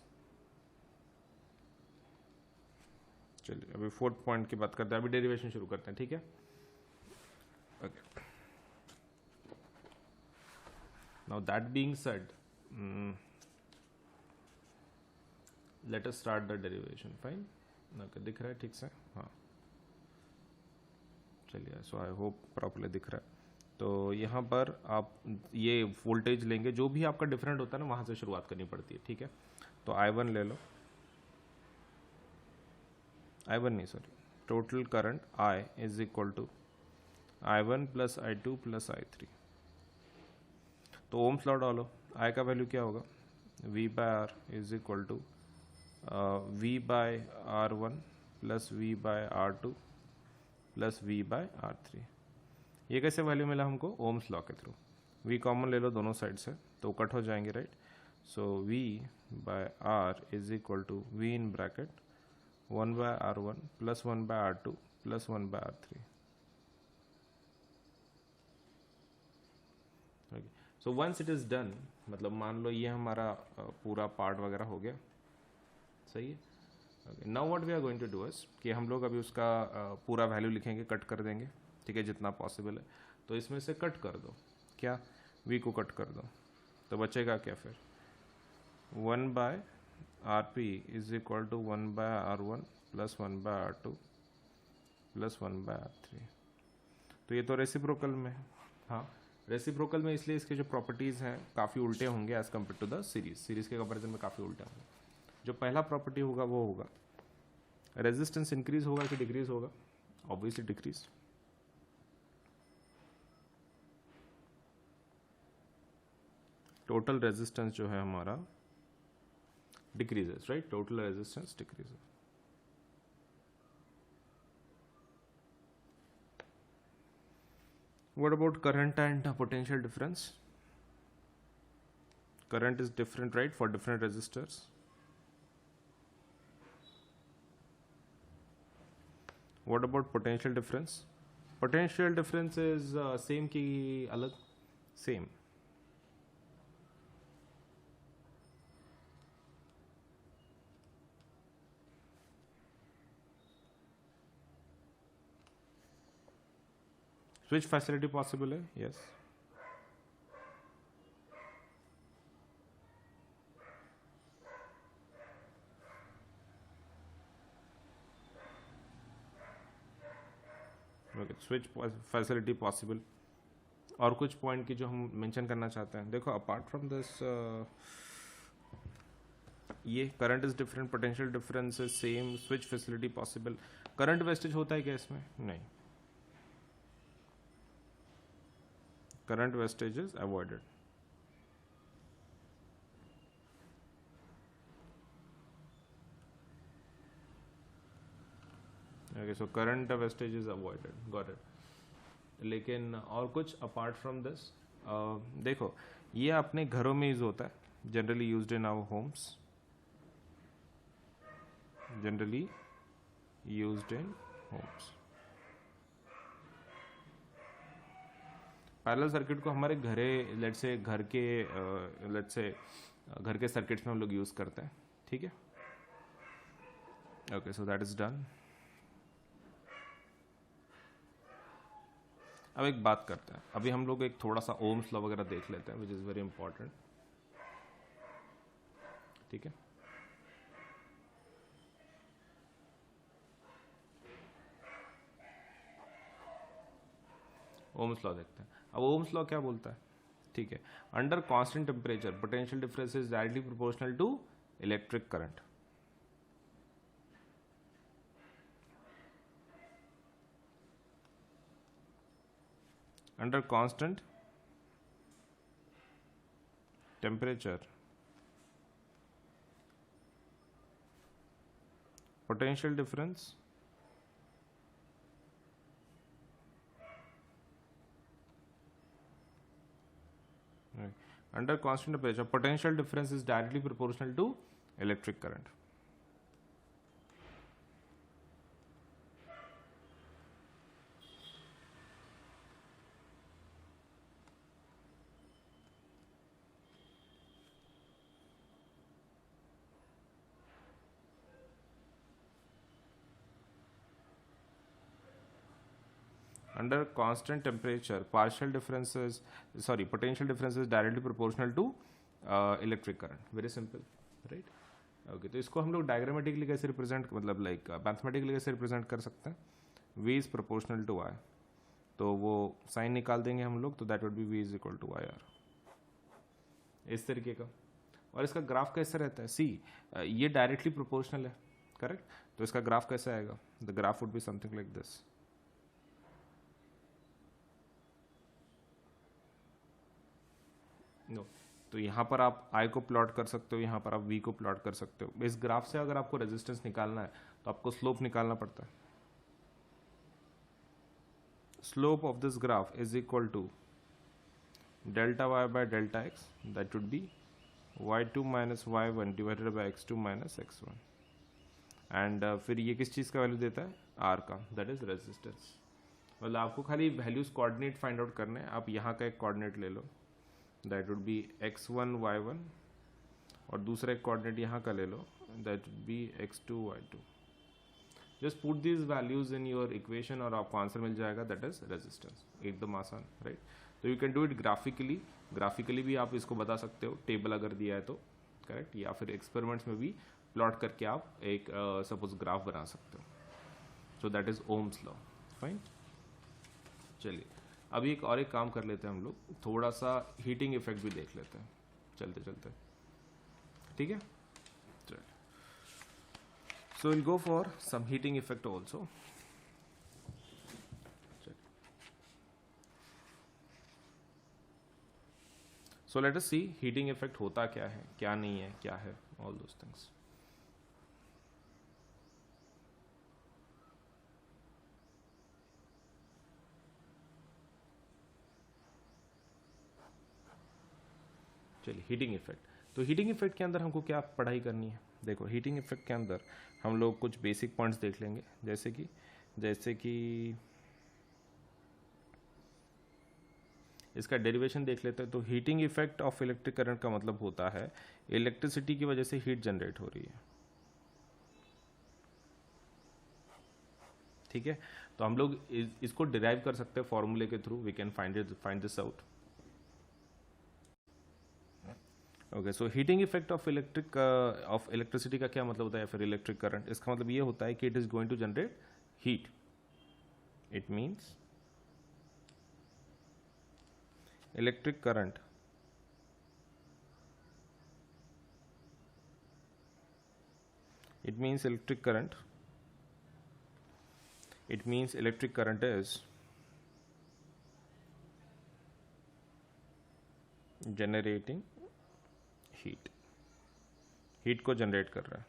चलिए अभी फोर्थ पॉइंट की बात करते हैं, अभी डेरिवेशन शुरू करते हैं, ठीक है। Okay, now that being said, let us start the derivation. Fine, okay, दिख रहा है ठीक से, हाँ चलिए, सो आई होप प्रॉपरली दिख रहा है। तो यहाँ पर आप ये वोल्टेज लेंगे, जो भी आपका डिफरेंट होता है ना, वहाँ से शुरुआत करनी पड़ती है, ठीक है। तो I1 ले लो, I1 नहीं sorry, total current I is equal to I1 plus I2 plus I3। तो ओम्स लॉ डालो, I का वैल्यू क्या होगा, V by R is equal to V by R1 plus V by R2 plus V by R3। ये कैसे value मिला हमको? Ohm's law के थ्रू। वी कॉमन ले लो दोनों साइड से तो कट हो जाएंगे, right. So V by R is equal to we in bracket 1/r1 plus 1/r2 plus 1/r3। So once it is done, मतलब मान लो ये हमारा पूरा पार्ट वगैरह हो गया, सही है। Now what we are going to do is कि हम लोग अभी उसका पूरा वैल्यू लिखेंगे, कट कर देंगे, ठीक है, जितना पॉसिबल है। तो इसमें से कट कर दो, क्या? वी को कट कर दो, तो बचेगा क्या फिर? 1/rp is equal to 1/r1 plus 1/r2 plus 1/r3। तो ये तो रेसिप्रोकल में है। हाँ, रेसिप्रोकल में इसलिए इसके जो प्रॉपर्टीज़ हैं काफ़ी उल्टे होंगे as compare to the series के कंपेरिजन में काफ़ी उल्टे होंगे। जो पहला प्रॉपर्टी होगा वो होगा रेजिस्टेंस इंक्रीज होगा कि डिक्रीज होगा? Obviously decrease. टोटल रेजिस्टेंस जो है हमारा decreases, right, total resistance decreases. What about current and potential difference? Current is different, right, for different resistors. What about potential difference? Potential difference is same की अलग? Same. Switch facility possible है? Yes. Okay, switch facility possible. और कुछ point की जो हम mention करना चाहते हैं, देखो अपार्ट फ्रॉम दिस ये current is different, potential difference is same, switch facility possible. Current wastage होता है क्या इसमें? नहीं, current wastage is avoided. Okay, so current wastage is avoided, got it. लेकिन और कुछ अपार्ट फ्रॉम दिस, देखो ये अपने घरों में यूज होता है, generally used in our homes, generally used in homes. Parallel circuit को हमारे घरे लेट्स से घर के सर्किट्स में हम लोग यूज करते हैं, ठीक है। Okay, so that is done. अब एक बात करते हैं, अभी हम लोग एक थोड़ा सा ओम्स लॉ वगैरह देख लेते हैं, विच इज वेरी इंपॉर्टेंट, ठीक है। ओम्स लॉ देखते हैं। अब ओम्स लॉ क्या बोलता है? ठीक है, under constant temperature potential difference is directly proportional to electric current. Under constant temperature potential difference under constant temperature potential difference is directly proportional to electric current. Under constant temperature potential difference is directly proportional to electric current. Very simple, right? Okay, तो इसको हम लोग diagrammatically कैसे represent, मतलब like mathematically कैसे represent कर सकते हैं? V is proportional to I, तो वो साइन निकाल देंगे हम लोग, तो that would be V is equal to IR, इस तरीके का। और इसका ग्राफ कैसे रहता है? सी, ये डायरेक्टली प्रोपोर्शनल है, करेक्ट, तो इसका ग्राफ कैसे आएगा? The graph would be something like this. No, तो यहाँ पर आप I को प्लॉट कर सकते हो, यहाँ पर आप V को प्लॉट कर सकते हो। इस ग्राफ से अगर आपको रेजिस्टेंस निकालना है तो आपको स्लोप निकालना पड़ता है, slope of this graph is equal to delta y by delta x, that would be y2 minus y1 divided by x2 minus x1, and फिर ये किस चीज़ का वैल्यू देता है, r का, दैट इज रेजिस्टेंस। मतलब आपको खाली वैल्यूज कोऑर्डिनेट फाइंड आउट करने हैं। आप यहाँ का एक कोऑर्डिनेट ले लो, that would B x1 y1, और दूसरा एक कोऑर्डिनेट यहाँ का ले लो, that would be x2 y2। Just put this values in your equation और आपको आंसर मिल जाएगा, दैट इज रेजिस्टेंस। एकदम आसान, राइट। तो you can do it graphically भी आप इसको बता सकते हो, टेबल अगर दिया है तो, करेक्ट, या फिर एक्सपेरिमेंट्स में भी प्लॉट करके आप एक सपोज ग्राफ बना सकते हो। So that is Ohm's law, fine. चलिए अभी एक काम कर लेते हैं हम लोग, थोड़ा सा हीटिंग इफेक्ट भी देख लेते हैं चलते चलते, ठीक है। चलिए, so will go for some heating effect also. So let us see heating effect होता क्या है, क्या नहीं है, क्या है, ऑल दोस थिंग्स। चलिए हीटिंग इफेक्ट, तो हीटिंग इफेक्ट के अंदर हमको क्या पढ़ाई करनी है। देखो हीटिंग इफेक्ट के अंदर हम लोग कुछ बेसिक पॉइंट्स देख लेंगे, जैसे कि इसका डेरिवेशन देख लेते हैं। तो heating effect of electric current का मतलब होता है इलेक्ट्रिसिटी की वजह से हीट जनरेट हो रही है, ठीक है। तो हम लोग इसको डिराइव कर सकते हैं फॉर्मूले के through, we can find this out. Okay, so heating effect of electricity का क्या मतलब होता है, या फिर इलेक्ट्रिक करंट, इसका मतलब ये होता है कि it is going to generate heat. It means electric current electric current is generating heat को जनरेट कर रहा है।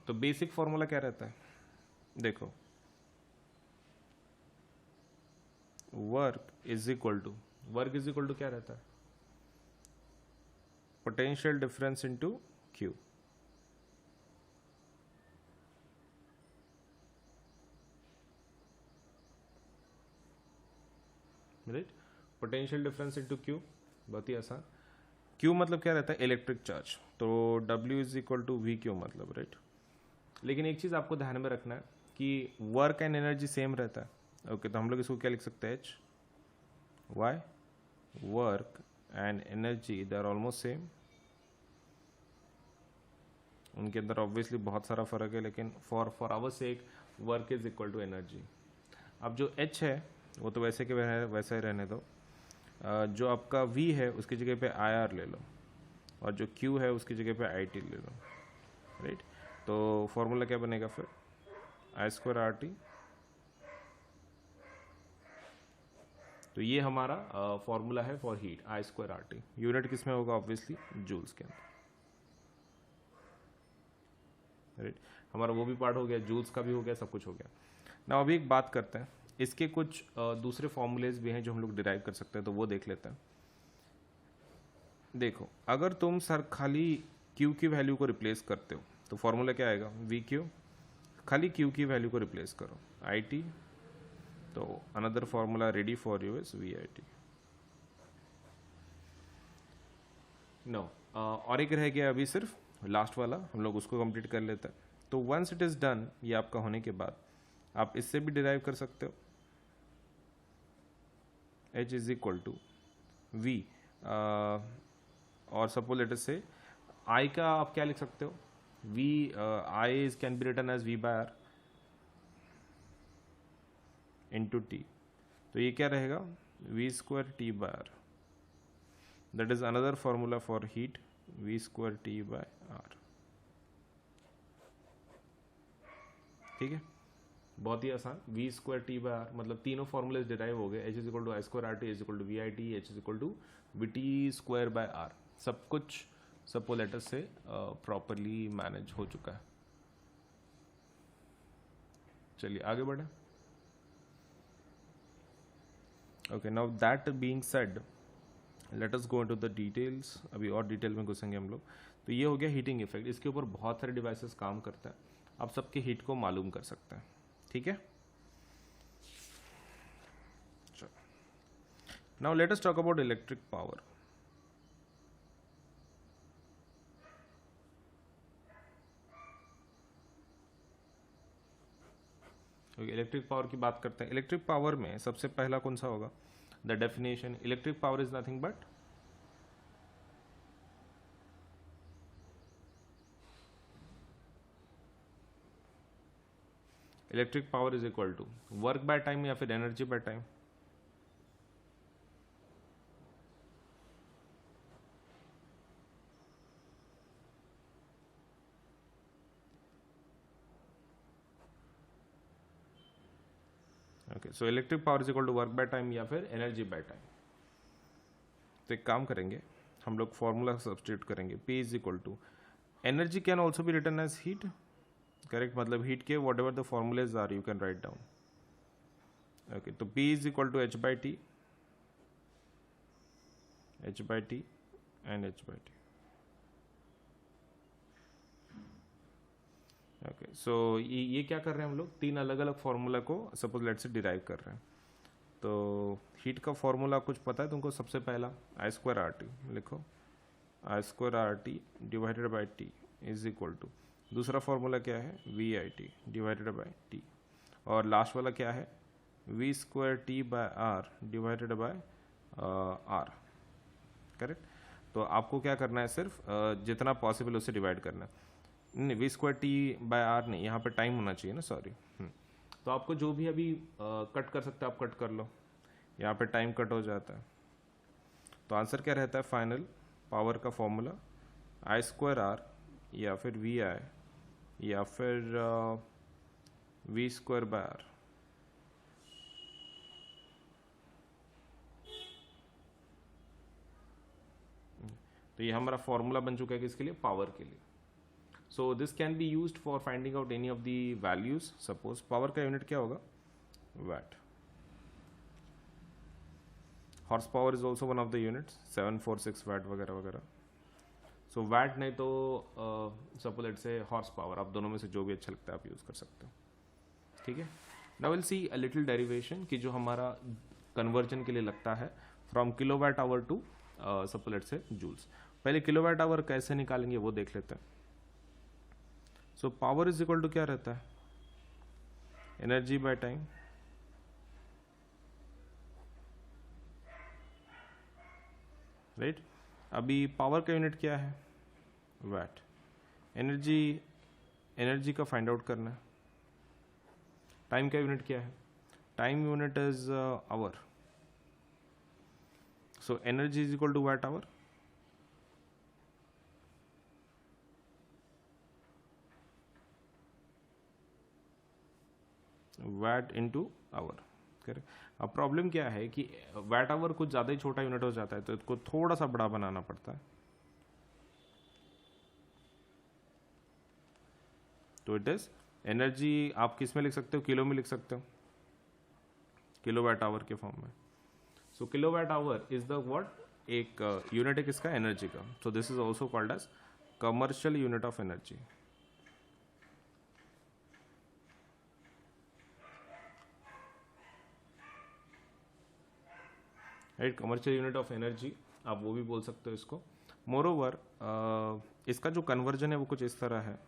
तो बेसिक फॉर्मूला क्या रहता है, देखो, वर्क इज इक्वल टू क्या रहता है, potential difference into Q. Right, potential difference into Q, बहुत ही आसान। क्यू मतलब क्या रहता है, इलेक्ट्रिक चार्ज, तो W is equal to V Q मतलब, राइट। लेकिन एक चीज आपको ध्यान में रखना है कि वर्क एंड एनर्जी सेम रहता है। ओके, तो हम लोग इसको क्या लिख सकते हैं, H why, work and energy they are almost same. उनके अंदर ऑब्वियसली बहुत सारा फर्क है, लेकिन for our sake work is equal to energy. अब जो H है वो तो वैसे के वैसा ही रहने दो, जो आपका V है उसकी जगह पे IR ले लो, और जो Q है उसकी जगह पे IT ले लो, राइट। तो फॉर्मूला क्या बनेगा फिर, I²RT। तो ये हमारा फॉर्मूला है फॉर हीट, I²RT। यूनिट किस में होगा, ऑब्वियसली जूल्स के अंदर, राइट। हमारा वो भी पार्ट हो गया, जूल्स का भी हो गया, सब कुछ हो गया ना। अभी एक बात करते हैं, इसके कुछ दूसरे फॉर्मूलेज भी हैं जो हम लोग डिराइव कर सकते हैं, तो वो देख लेते हैं। देखो, अगर तुम सर खाली Q की वैल्यू को रिप्लेस करते हो तो फॉर्मूला क्या आएगा, VQ। खाली Q की वैल्यू को रिप्लेस करो, IT, तो another formula ready for you is VIT। No, और एक रह गया अभी सिर्फ लास्ट वाला, हम लोग उसको कंप्लीट कर लेते हैं। तो वंस इट इज डन, ये आपका होने के बाद आप इससे भी डिराइव कर सकते हो, H is equal to V, और suppose let us say I का आप क्या लिख सकते हो, V, I is can be written as V by R into T। तो ये क्या रहेगा, V²T by R, that is another formula for heat, V²T by R। ठीक है, बहुत ही आसान, V²T बाय R, मतलब तीनों फॉर्मूले डिराइव हो गए। H is equal to I²RT, H is equal to VIT, H is equal to VT² by R। सब कुछ सपोज लेटर से प्रॉपरली मैनेज हो चुका है। चलिए आगे बढ़े। Okay, now that being said, let us go into the details. अभी और डिटेल में घुसेंगे हम लोग। तो ये हो गया हीटिंग इफेक्ट, इसके ऊपर बहुत सारे डिवाइसेस काम करते हैं, आप सबके हीट को मालूम कर सकते हैं। ठीक है, चलो now let us talk about electric power. Electric power की बात करते हैं। इलेक्ट्रिक पावर में सबसे पहला कौन सा होगा? The definition, electric power is nothing but electric power is equal to work by time या फिर energy by time. Okay, so electric power is equal to work by time या फिर एनर्जी बाय टाइम। तो एक काम करेंगे, हम लोग फॉर्मूला सब्स्टिट्यूट करेंगे। P is equal to energy can also be written as heat, correct? मतलब हीट के whatever the formulas are you can write down. Okay, तो P is equal to h by t and h by t। Okay, so ये क्या कर रहे हैं हम लोग? तीन अलग अलग फार्मूला को सपोज लेट से डिराइव कर रहे हैं। तो हीट का फॉर्मूला कुछ पता है तुमको? सबसे पहला आई स्क्वायर आर टी लिखो, I square R T divided by T is equal to, दूसरा फॉर्मूला क्या है? V I T divided by T, और लास्ट वाला क्या है? V square T by R divided by R, correct? तो आपको क्या करना है? सिर्फ जितना पॉसिबल उसे डिवाइड करना है। नहीं, V square T by R नहीं, यहाँ पे टाइम होना चाहिए ना, सॉरी। तो आपको जो भी अभी कट कर सकते हैं आप कट कर लो, यहाँ पे टाइम कट हो जाता है। तो आंसर क्या रहता है फाइनल? पावर का फॉर्मूला आई स्क्वायर आर या फिर वी आई या फिर वी स्क्वायर बाय आर। तो ये हमारा फॉर्मूला बन चुका है किसके लिए? पावर के लिए। So this can be used for finding out any of the values. Suppose power का यूनिट क्या होगा? Watt. Horse power is also one of the units, 746 watt वगैरह वगैरह। सो वैट नहीं तो suppose let say horse power, आप दोनों में से जो भी अच्छा लगता है आप यूज कर सकते हो। ठीक है, now will see a little derivation कि जो हमारा कन्वर्जन के लिए लगता है from kilowatt hour to suppose let say joules. पहले किलोवाट आवर कैसे निकालेंगे वो देख लेते हैं। So power is equal to क्या रहता है? Energy by time, right? अभी पावर का यूनिट क्या है? वैट। एनर्जी का फाइंड आउट करना है। टाइम का यूनिट क्या है? Time unit is hour. So energy is equal to watt hour. Watt into hour, correct? अब प्रॉब्लम क्या है कि वैट आवर कुछ ज़्यादा ही छोटा यूनिट हो जाता है, तो इसको थोड़ा सा बड़ा बनाना पड़ता है। तो इट इज एनर्जी, आप किस में लिख सकते हो? किलो में लिख सकते हो, किलो वैट आवर के फॉर्म में। So kilo watt hour is the what? एक यूनिट है किसका? एनर्जी का। So this is also called as commercial unit of energy. Right, commercial unit of energy आप वो भी बोल सकते हो इसको। मोर ओवर इसका जो कन्वर्जन है वो कुछ इस तरह है।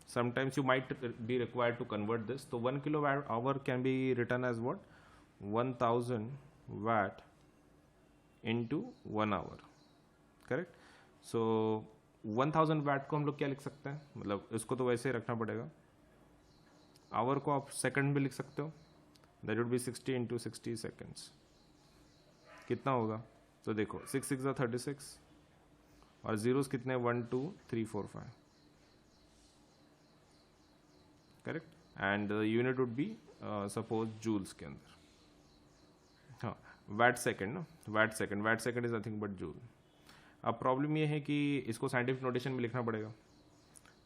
Sometimes you might be required to convert this. तो 1 kilo watt hour can be written as what? 1000 watt into 1 hour, correct? So 1000 watt को हम लोग क्या लिख सकते हैं? मतलब इसको तो वैसे ही रखना पड़ेगा। आवर को आप सेकंड में लिख सकते हो, that would B 60 into 60 seconds. कितना होगा? तो देखो 6 6 36 और जीरोस कितने? 1 2 3 4 5, correct? And unit would be suppose joules के अंदर। हाँ, वैट सेकेंड ना, watt second is nothing but joule. अब प्रॉब्लम ये है कि इसको साइंटिफिक नोटेशन में लिखना पड़ेगा।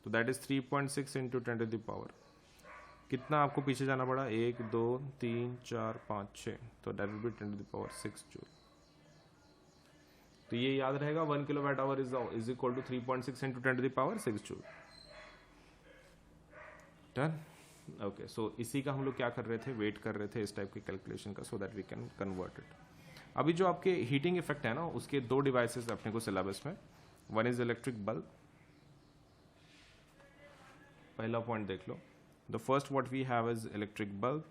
तो that is 3.6 into 10 to the power कितना आपको पीछे जाना पड़ा, 1 2 3 4 5 6, तो दैट विल बी 10⁶ जूल। तो ये याद रहेगा 1 kilowatt hour is equal to 3.6 into 10⁶ joule. Done. Okay, so इसी का हम लोग क्या कर रहे थे, वेट कर रहे थे इस टाइप की कैलकुलेशन का, so that we can convert it. अभी जो आपके हीटिंग इफेक्ट है ना, उसके 2 डिवाइसेस अपने को सिलेबस में, वन इज इलेक्ट्रिक बल्ब। पहला पॉइंट देख लो, the first what we have is electric bulb,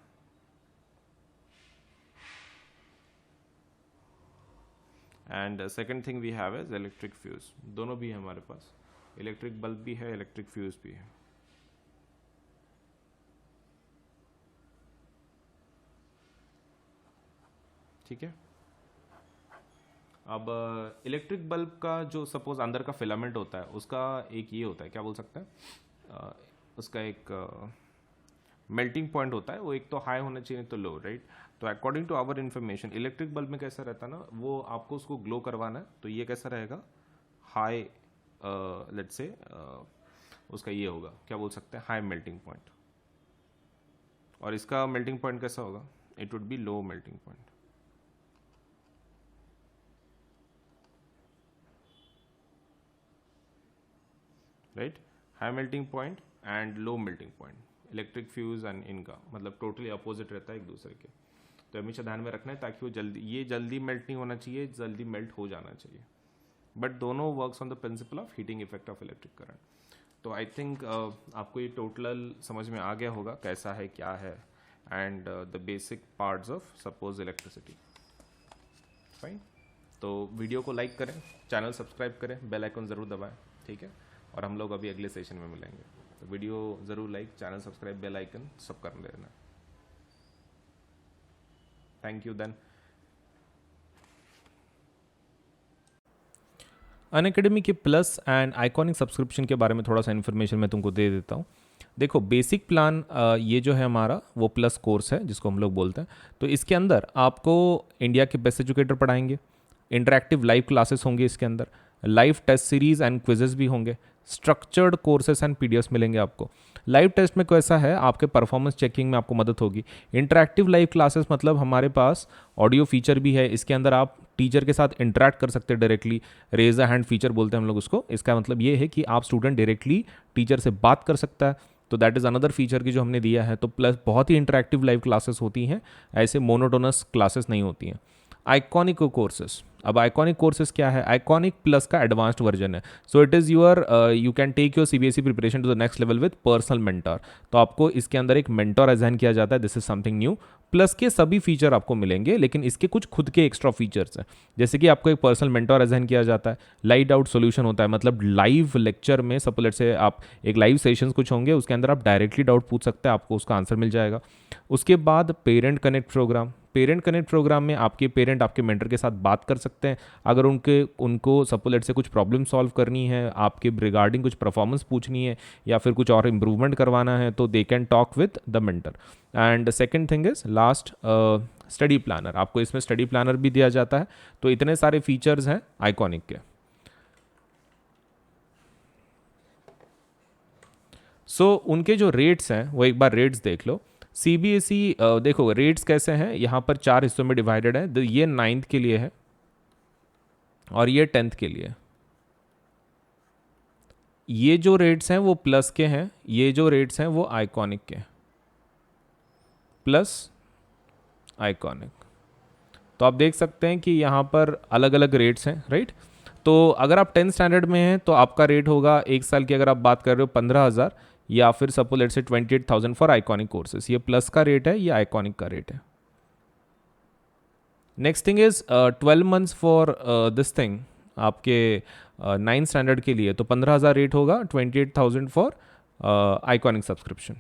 and second thing we have is electric fuse. दोनों भी है हमारे पास, इलेक्ट्रिक बल्ब भी है, इलेक्ट्रिक फ्यूज भी है। ठीक है। अब इलेक्ट्रिक बल्ब का जो सपोज अंदर का फिलामेंट होता है, उसका एक ये होता है, क्या बोल सकते हैं, उसका एक मेल्टिंग पॉइंट होता है, वो एक तो हाई होना चाहिए तो लो, राइट। तो according to our information electric bulb में कैसा रहता है ना, वो आपको उसको ग्लो करवाना है, तो ये कैसा रहेगा, हाई, लेट्स से उसका ये होगा, क्या बोल सकते हैं, हाई मेल्टिंग पॉइंट। और इसका मेल्टिंग पॉइंट कैसा होगा, it would B low melting point, right. High melting point and low melting point, electric fuse and इनका मतलब टोटली अपोजिट रहता है एक दूसरे के। तो हमेशा ध्यान में रखना है ताकि वो जल्दी मेल्ट नहीं होना चाहिए, जल्दी मेल्ट हो जाना चाहिए, बट दोनों works on the principle of heating effect of electric current. तो आई थिंक आपको ये टोटल समझ में आ गया होगा कैसा है क्या है, and the basic parts of suppose electricity. Fine. तो वीडियो को लाइक करें, चैनल सब्सक्राइब करें, बेल आइकन ज़रूर दबाएं, ठीक है। और हम लोग अभी अगले सेशन में मिलेंगे, तो वीडियो ज़रूर like, channel subscribe, bell icon सब कर लेना। Thank you. देन अनअकैडमी के प्लस एंड आइकॉनिक सब्सक्रिप्शन के बारे में थोड़ा सा इन्फॉर्मेशन मैं तुमको दे देता हूँ। देखो, बेसिक प्लान ये जो है हमारा वो प्लस कोर्स है जिसको हम लोग बोलते हैं। तो इसके अंदर आपको इंडिया के बेस्ट एजुकेटर पढ़ाएंगे, इंटरैक्टिव लाइव क्लासेस होंगे इसके अंदर, live test series and quizzes भी होंगे, स्ट्रक्चर्ड कोर्सेस एंड पीडीएफ्स मिलेंगे आपको। लाइव टेस्ट में कैसा है, आपके परफॉर्मेंस चेकिंग में आपको मदद होगी। इंटरैक्टिव लाइव क्लासेस मतलब हमारे पास ऑडियो फीचर भी है, इसके अंदर आप टीचर के साथ इंटरैक्ट कर सकते हैं directly, raise a hand feature बोलते हैं हम लोग उसको। इसका मतलब ये है कि आप स्टूडेंट डायरेक्टली टीचर से बात कर सकता है, तो दैट इज़ अनदर फीचर की जो हमने दिया है। तो प्लस बहुत ही इंटरैक्टिव लाइव क्लासेस होती हैं, ऐसे मोनोटोनस क्लासेस नहीं होती हैं। आइकॉनिक कोर्सेस, अब आइकॉनिक कोर्सेज क्या है, आइकॉनिक प्लस का एडवांस्ड वर्जन है। So it is your, you can take your CBSE preparation to the next level with personal mentor. तो आपको इसके अंदर एक मेंटर असाइन किया जाता है, this is something new. Plus के सभी फीचर आपको मिलेंगे, लेकिन इसके कुछ खुद के एक्स्ट्रा फीचर्स हैं, जैसे कि आपको एक पर्सनल मेंटर असाइन किया जाता है, लाइव डाउट सोल्यूशन होता है, मतलब लाइव लेक्चर में सपोज से आप एक लाइव सेशंस कुछ होंगे, उसके अंदर आप डायरेक्टली डाउट पूछ सकते हैं, आपको उसका आंसर मिल जाएगा। उसके बाद parent connect program, parent connect program में आपके पेरेंट आपके मेंटर के साथ बात कर सकते हैं, अगर उनको सपोज से कुछ प्रॉब्लम सॉल्व करनी है, आपके रिगार्डिंग कुछ परफॉर्मेंस पूछनी है या फिर कुछ और इम्प्रूवमेंट करवाना है, तो they can talk with the mentor. And second thing is last, study planner, आपको इसमें स्टडी प्लानर भी दिया जाता है। तो इतने सारे फीचर्स हैं आइकॉनिक के। सो उनके जो रेट्स हैं वो एक बार रेट्स देख लो। सीबीएसई देखो रेट्स कैसे हैं, यहाँ पर 4 हिस्सों में डिवाइडेड है। ये 9th के लिए है और ये 10th के लिए। ये जो रेट्स हैं वो प्लस के हैं, ये जो रेट्स हैं वो आइकॉनिक के, प्लस आइकॉनिक। तो आप देख सकते हैं कि यहाँ पर अलग अलग रेट्स हैं, राइट। तो अगर आप 10th स्टैंडर्ड में हैं तो आपका रेट होगा एक साल की, अगर आप बात कर रहे हो 15,000, या फिर suppose let's say 28,000 for iconic courses. ये प्लस का रेट है, ये आइकॉनिक का रेट है। Next thing is 12 months for this thing, आपके 9th स्टैंडर्ड के लिए तो 15,000 रेट होगा, 28,000 फॉर आइकॉनिक सब्सक्रिप्शन।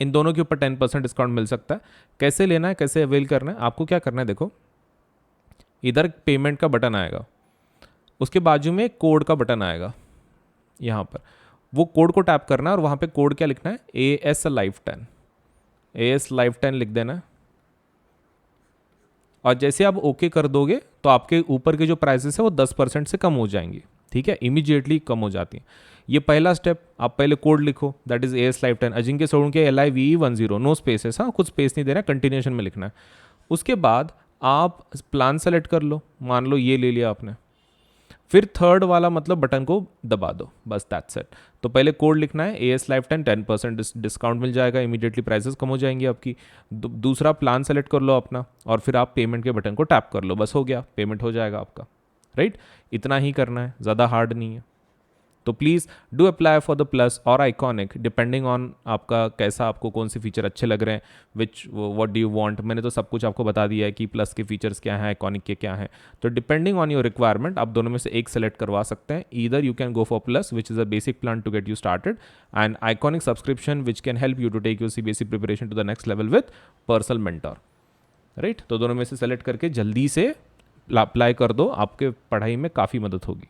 इन दोनों के ऊपर 10% डिस्काउंट मिल सकता है। कैसे लेना है, कैसे अवेल करना है, आपको क्या करना है, देखो इधर पेमेंट का बटन आएगा, उसके बाजू में कोड का बटन आएगा, यहाँ पर वो कोड को टैप करना है और वहाँ पे कोड क्या लिखना है, AS Live 10, AS Live 10 लिख देना है। और जैसे आप ओके कर दोगे तो आपके ऊपर के जो प्राइसेस है वो 10% से कम हो जाएंगी, ठीक है, इमीडिएटली कम हो जाती हैं। ये पहला स्टेप, आप पहले कोड लिखो, that is AS Live 10 Ajinkya Solanke LIVE10, no spaces, हाँ कुछ स्पेस नहीं देना, कंटिन्यूशन में लिखना है। उसके बाद आप प्लान सेलेक्ट कर लो, मान लो ये ले लिया आपने, फिर थर्ड वाला मतलब बटन को दबा दो, बस दैट्स इट। तो पहले कोड लिखना है, AS Live 10 10% डिस्काउंट मिल जाएगा, इमीडिएटली प्राइसेस कम हो जाएंगी आपकी। दूसरा प्लान सेलेक्ट कर लो अपना, और फिर आप पेमेंट के बटन को टैप कर लो, बस हो गया, पेमेंट हो जाएगा आपका, राइट। इतना ही करना है, ज़्यादा हार्ड नहीं है। तो please do apply for the plus और आइकॉनिक, डिपेंडिंग ऑन आपका कैसा, आपको कौन से फीचर अच्छे लग रहे हैं, विच व्हाट डू यू वांट। मैंने तो सब कुछ आपको बता दिया है कि प्लस के फीचर्स क्या हैं, आइकॉनिक के क्या हैं। तो डिपेंडिंग ऑन योर रिक्वायरमेंट आप दोनों में से एक सेलेक्ट करवा सकते हैं। Either you can go for plus which is a basic plan to get you started, and iconic subscription which can help you to take your CBSE preparation to the next level with personal mentor, right. तो दोनों में से select करके जल्दी से apply कर दो, आपके पढ़ाई में काफ़ी मदद होगी।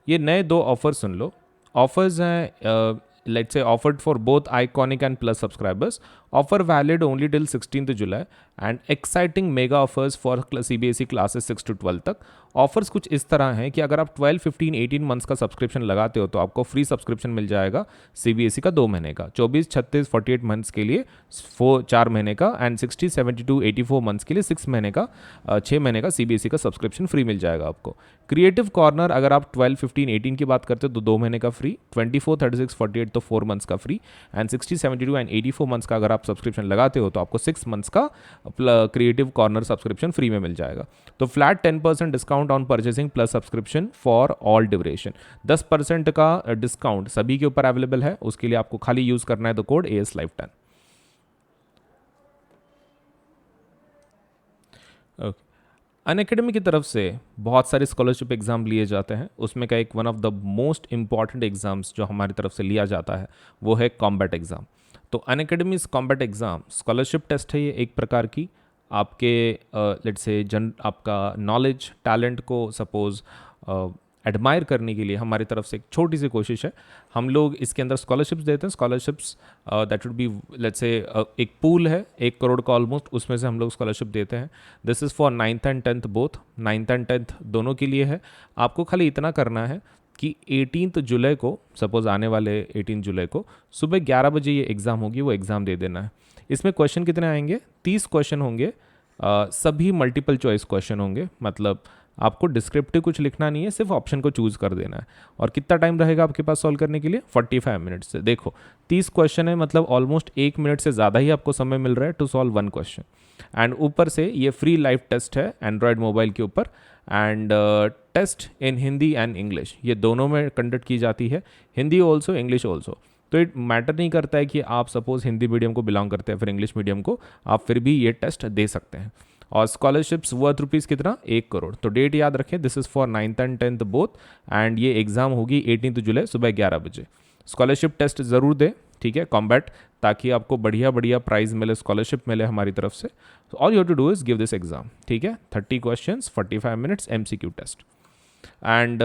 ये नए 2 ऑफर सुन लो। ऑफर्स हैं, let's say offered for both iconic and plus subscribers, offer valid only till 16 July, and exciting mega offers for CBSE classes 6 to 12 तक। ऑफर्स कुछ इस तरह हैं कि अगर आप 12, 15, 18 मंथ्स का सब्सक्रिप्शन लगाते हो तो आपको फ्री सब्सक्रिप्शन मिल जाएगा CBSE का 2 महीने का, 24, 36, 48 मंथ्स के लिए 4 महीने का, एंड 60, 72, 84 मंथ्स के लिए 6 महीने का 6 महीने का CBSE का सब्सक्रिप्शन फ्री मिल जाएगा आपको। क्रिएटिव कॉर्नर अगर आप 12, 15, 18 की बात करते हो तो 2 महीने का फ्री, 24, 36, 48 तो 4 मंथ्स का फ्री, एंड 60, 72 एंड 84 मंथ्स का अगर आप सब्सक्रिप्शन लगाते हो तो आपको 6 मंथ्स का क्रिएटिव कॉर्नर सब्सक्रिप्शन फ्री में मिल जाएगा। तो flat 10% discount on purchasing plus subscription for all duration, 10% का डिस्काउंट सभी के ऊपर अवेलेबल है। उसके लिए आपको खाली यूज करना है the code AS Live 10। Okay, Unacademy की तरफ से बहुत सारे स्कॉलरशिप एग्ज़ाम लिए जाते हैं, उसमें का एक one of the most important exams जो हमारी तरफ से लिया जाता है वो है कॉम्बैट एग्ज़ाम। तो Unacademy combat exam scholarship test है, ये एक प्रकार की आपके लेट्स से आपका नॉलेज टैलेंट को सपोज एडमायर करने के लिए हमारी तरफ से एक छोटी सी कोशिश है। हम लोग इसके अंदर स्कॉलरशिप्स देते हैं, scholarships that would B let's say एक पूल है 1 करोड़ का ऑलमोस्ट, उसमें से हम लोग स्कॉलरशिप देते हैं। This is for 9th and 10th both, 9th and 10th दोनों के लिए है। आपको खाली इतना करना है कि 18 जुलाई को, सपोज आने वाले 18 जुलाई को सुबह 11 बजे ये एग्ज़ाम होगी, वो एग्ज़ाम दे देना है। इसमें क्वेश्चन कितने आएंगे? 30 क्वेश्चन होंगे, सभी मल्टीपल चॉइस क्वेश्चन होंगे, मतलब आपको डिस्क्रिप्टिव कुछ लिखना नहीं है, सिर्फ ऑप्शन को चूज कर देना है। और कितना टाइम रहेगा आपके पास सॉल्व करने के लिए? 45 मिनट्स से। देखो 30 क्वेश्चन है, मतलब ऑलमोस्ट 1 मिनट से ज़्यादा ही आपको समय मिल रहा है टू सॉल्व 1 क्वेश्चन। एंड ऊपर से ये फ्री लाइव टेस्ट है एंड्रॉयड मोबाइल के ऊपर, and test in Hindi and English, ये दोनों में कंडक्ट की जाती है, हिंदी ऑल्सो इंग्लिश ऑल्सो। तो इट मैटर नहीं करता है कि आप सपोज हिंदी मीडियम को बिलोंग करते हैं फिर इंग्लिश मीडियम को, आप फिर भी ये टेस्ट दे सकते हैं। और स्कॉलरशिप्स वर्थ रुपीज़ कितना? 1 करोड़। तो डेट याद रखें, this is for 9th and 10th both, and ये एग्ज़ाम होगी 18 जुलाई सुबह 11 बजे। स्कॉलरशिप टेस्ट ज़रूर दें, ठीक है, कॉम्बैट, ताकि आपको बढ़िया बढ़िया प्राइज़ मिले, स्कॉलरशिप मिले हमारी तरफ से। All you have to do is give this exam, ठीक है। 30 questions, 45 minutes, MCQ test. And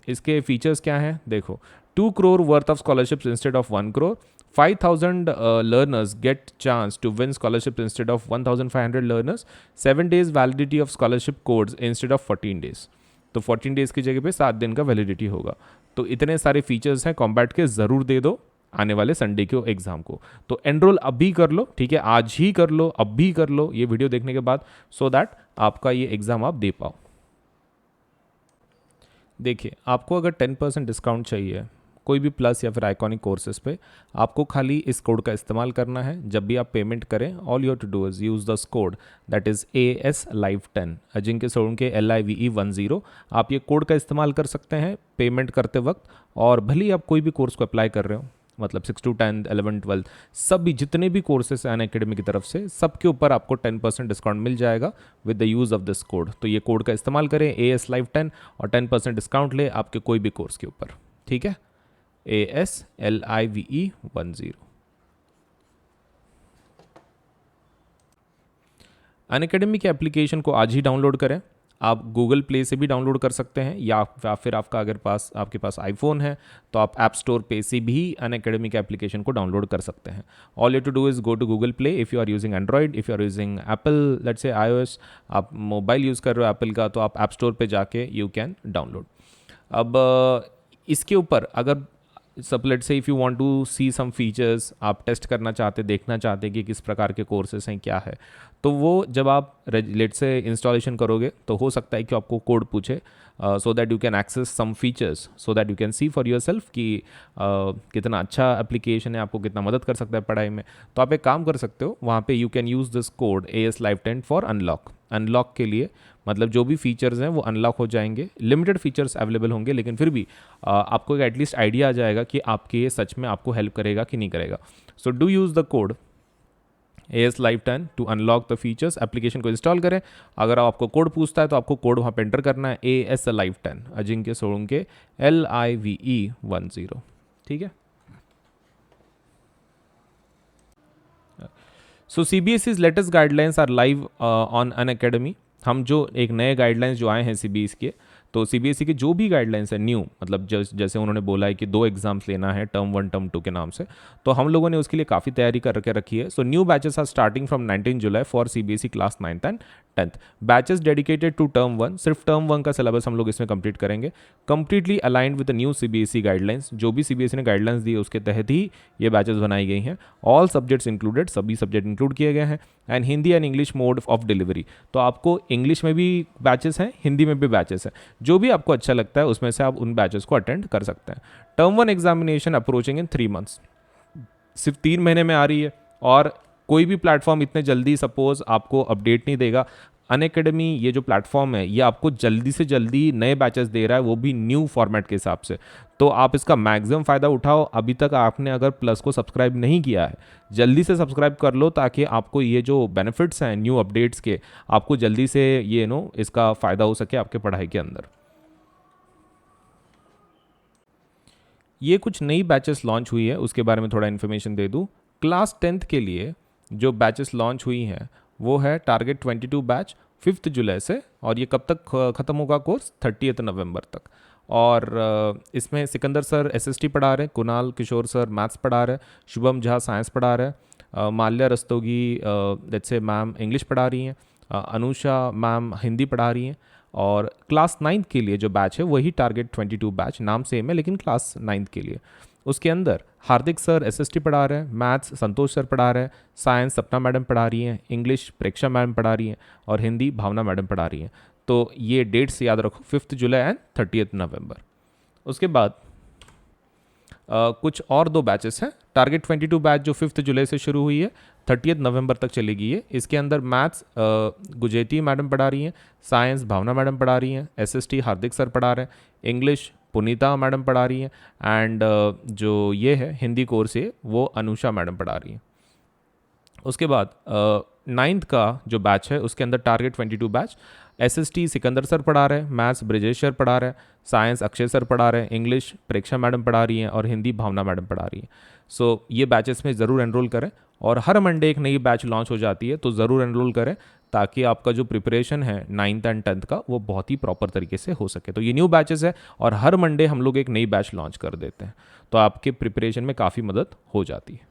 इसके फीचर्स क्या हैं देखो, 2 crore worth of scholarships instead of 1 crore, 5,000 learners get chance to win scholarships instead of 1,500 learners, 7 days validity of scholarship codes instead of 14 days। तो 14 days की जगह पे 7 दिन का वैलिडिटी होगा। तो इतने सारे फीचर्स हैं कॉम्बैट के, ज़रूर दे दो आने वाले संडे के एग्जाम को। तो एनरोल अभी कर लो, ठीक है, आज ही कर लो, अभी कर लो ये वीडियो देखने के बाद, सो दैट आपका ये एग्ज़ाम आप दे पाओ। देखिए, आपको अगर 10% डिस्काउंट चाहिए कोई भी प्लस या फिर आइकॉनिक कोर्सेज पे, आपको खाली इस कोड का इस्तेमाल करना है। जब भी आप पेमेंट करें, all you have to do is use this code that is AS Live 10, Ajinkya Solanke LIVE10। आप ये कोड का इस्तेमाल कर सकते हैं पेमेंट करते वक्त, और भले ही आप कोई भी कोर्स को अप्लाई कर रहे हो, मतलब 6 to 10, 11, 12 सभी जितने भी कोर्सेस हैं अनअकैडमी की तरफ से, सबके ऊपर आपको 10% डिस्काउंट मिल जाएगा with the use of this code. तो ये कोड का इस्तेमाल करें AS Live 10 और 10% डिस्काउंट ले आपके कोई भी कोर्स के ऊपर, ठीक है। AS LIVE10। अनअकैडमी के एप्लीकेशन को आज ही डाउनलोड करें। आप गूगल प्ले से भी डाउनलोड कर सकते हैं, या फिर आपके पास आईफोन है तो आप ऐप स्टोर पे से भी अनअकैडमी के एप्लीकेशन को डाउनलोड कर सकते हैं। All you to do is go to Google Play if you are using android, if you are using Apple let's say iOS, आप मोबाइल यूज़ कर रहे हो एप्पल का, तो आप ऐप स्टोर पे जाके यू कैन डाउनलोड। अब इसके ऊपर अगर सब let say if you want to see some features, आप टेस्ट करना चाहते, देखना चाहते कि किस प्रकार के कोर्सेस हैं, क्या है, तो वो जब आप लेट से इंस्टॉलेशन करोगे तो हो सकता है कि आपको कोड पूछे, so that you can access some features, so that you can see for yourself कि कितना अच्छा एप्लीकेशन है, आपको कितना मदद कर सकता है पढ़ाई में। तो आप एक काम कर सकते हो, वहाँ पे you can use this code AS Live 10 for unlock. Unlock के लिए मतलब जो भी फीचर्स हैं वो अनलॉक हो जाएंगे, लिमिटेड फीचर्स अवेलेबल होंगे, लेकिन फिर भी आपको एक एटलीस्ट आइडिया आ जाएगा कि आपके ये सच में आपको हेल्प करेगा कि नहीं करेगा। So do use the code AS Live 10 to unlock the features. Application को इंस्टॉल करें, अगर आपको कोड पूछता है तो आपको कोड वहाँ पे एंटर करना है AS Live 10 Ajinkya Solanke LIVE10। ठीक है। सो CBSE's latest guidelines are live on Unacademy. हम जो एक नए गाइडलाइंस जो आए हैं CBSE के, तो CBSE के जो भी गाइडलाइंस है न्यू, मतलब जैसे उन्होंने बोला है कि 2 एग्जाम्स लेना है टर्म 1 टर्म 2 के नाम से, तो हम लोगों ने उसके लिए काफ़ी तैयारी करके रखी है। So new batches are starting from 19 July for CBSE class 9th and 10th। Batches dedicated to term 1, सिर्फ टर्म 1 का सिलेबस हम लोग इसमें कंप्लीट करेंगे, completely aligned with the new CBSE guidelines. जो भी CBSE ने गाइडलाइंस दी है उसके तहत ही ये बैचेस बनाई गई हैं। ऑल सब्जेक्ट्स इंक्लूडेड, सभी सब्जेक्ट इंक्लूड किए गए हैं, and Hindi and English mode of delivery. तो आपको इंग्लिश में भी बैचेस हैं, हिंदी में भी बैचेस हैं, जो भी आपको अच्छा लगता है उसमें से आप उन बैचेस को अटेंड कर सकते हैं। टर्म 1 एग्जामिनेशन अप्रोचिंग इन 3 मंथ्स, सिर्फ 3 महीने में आ रही है, और कोई भी प्लेटफॉर्म इतने जल्दी सपोज आपको अपडेट नहीं देगा। अनअकैडमी ये जो प्लेटफॉर्म है ये आपको जल्दी से जल्दी नए बैचेस दे रहा है, वो भी न्यू फॉर्मेट के हिसाब से। तो आप इसका मैक्सिमम फ़ायदा उठाओ। अभी तक आपने अगर प्लस को सब्सक्राइब नहीं किया है, जल्दी से सब्सक्राइब कर लो, ताकि आपको ये जो बेनिफिट्स हैं न्यू अपडेट्स के, आपको जल्दी से ये इसका फ़ायदा हो सके आपके पढ़ाई के अंदर। ये कुछ नई बैचेस लॉन्च हुई है, उसके बारे में थोड़ा इन्फॉर्मेशन दे दूँ। क्लास 10th के लिए जो बैचेस लॉन्च हुई हैं वो है टारगेट 22 बैच 5 जुलाई से, और ये कब तक ख़त्म होगा कोर्स? 30 नवंबर तक। और इसमें सिकंदर सर SST पढ़ा रहे हैं, कुणाल किशोर सर मैथ्स पढ़ा रहे हैं, शुभम झा साइंस पढ़ा रहे हैं, Mallya Rastogi let's say ma'am English पढ़ा रही हैं, अनुषा मैम हिंदी पढ़ा रही हैं। और क्लास 9th के लिए जो बैच है वही टारगेट 22 बैच, नाम सेम है लेकिन क्लास 9th के लिए। उसके अंदर हार्दिक सर SST पढ़ा रहे हैं, मैथ्स संतोष सर पढ़ा रहे हैं, साइंस सपना मैडम पढ़ा रही हैं, इंग्लिश प्रेक्षा मैडम पढ़ा रही हैं, और हिंदी भावना मैडम पढ़ा रही हैं। तो ये डेट्स याद रखो, 5 जुलाई एंड 30 नवंबर। उसके बाद कुछ और 2 बैचेस हैं। टारगेट 22 बैच जो 5 जुलाई से शुरू हुई है, 30 नवंबर तक चलेगी ये। इसके अंदर मैथ्स गुजेटी मैडम पढ़ा रही हैं, साइंस भावना मैडम पढ़ा रही हैं, SST हार्दिक सर पढ़ा रहे हैं, इंग्लिश पुनीता मैडम पढ़ा रही हैं, एंड जो ये है हिंदी कोर्स है वो अनुषा मैडम पढ़ा रही हैं। उसके बाद 9th का जो बैच है उसके अंदर target 22 batch SST Sikandar sir पढ़ा रहे हैं, मैथ्स ब्रिजेश सर पढ़ा रहे हैं, साइंस अक्षय सर पढ़ा रहे हैं, इंग्लिश प्रेक्षा मैडम पढ़ा रही हैं, और हिंदी भावना मैडम पढ़ा रही हैं। सो ये बैचेस में ज़रूर एनरोल करें, और हर मंडे एक नई बैच लॉन्च हो जाती है, तो ज़रूर एनरोल करें, ताकि आपका जो प्रिपरेशन है 9th एंड 10th का वो बहुत ही प्रॉपर तरीके से हो सके। तो ये न्यू बैचेस है, और हर मंडे हम लोग एक नई बैच लॉन्च कर देते हैं, तो आपके प्रिपरेशन में काफ़ी मदद हो जाती है।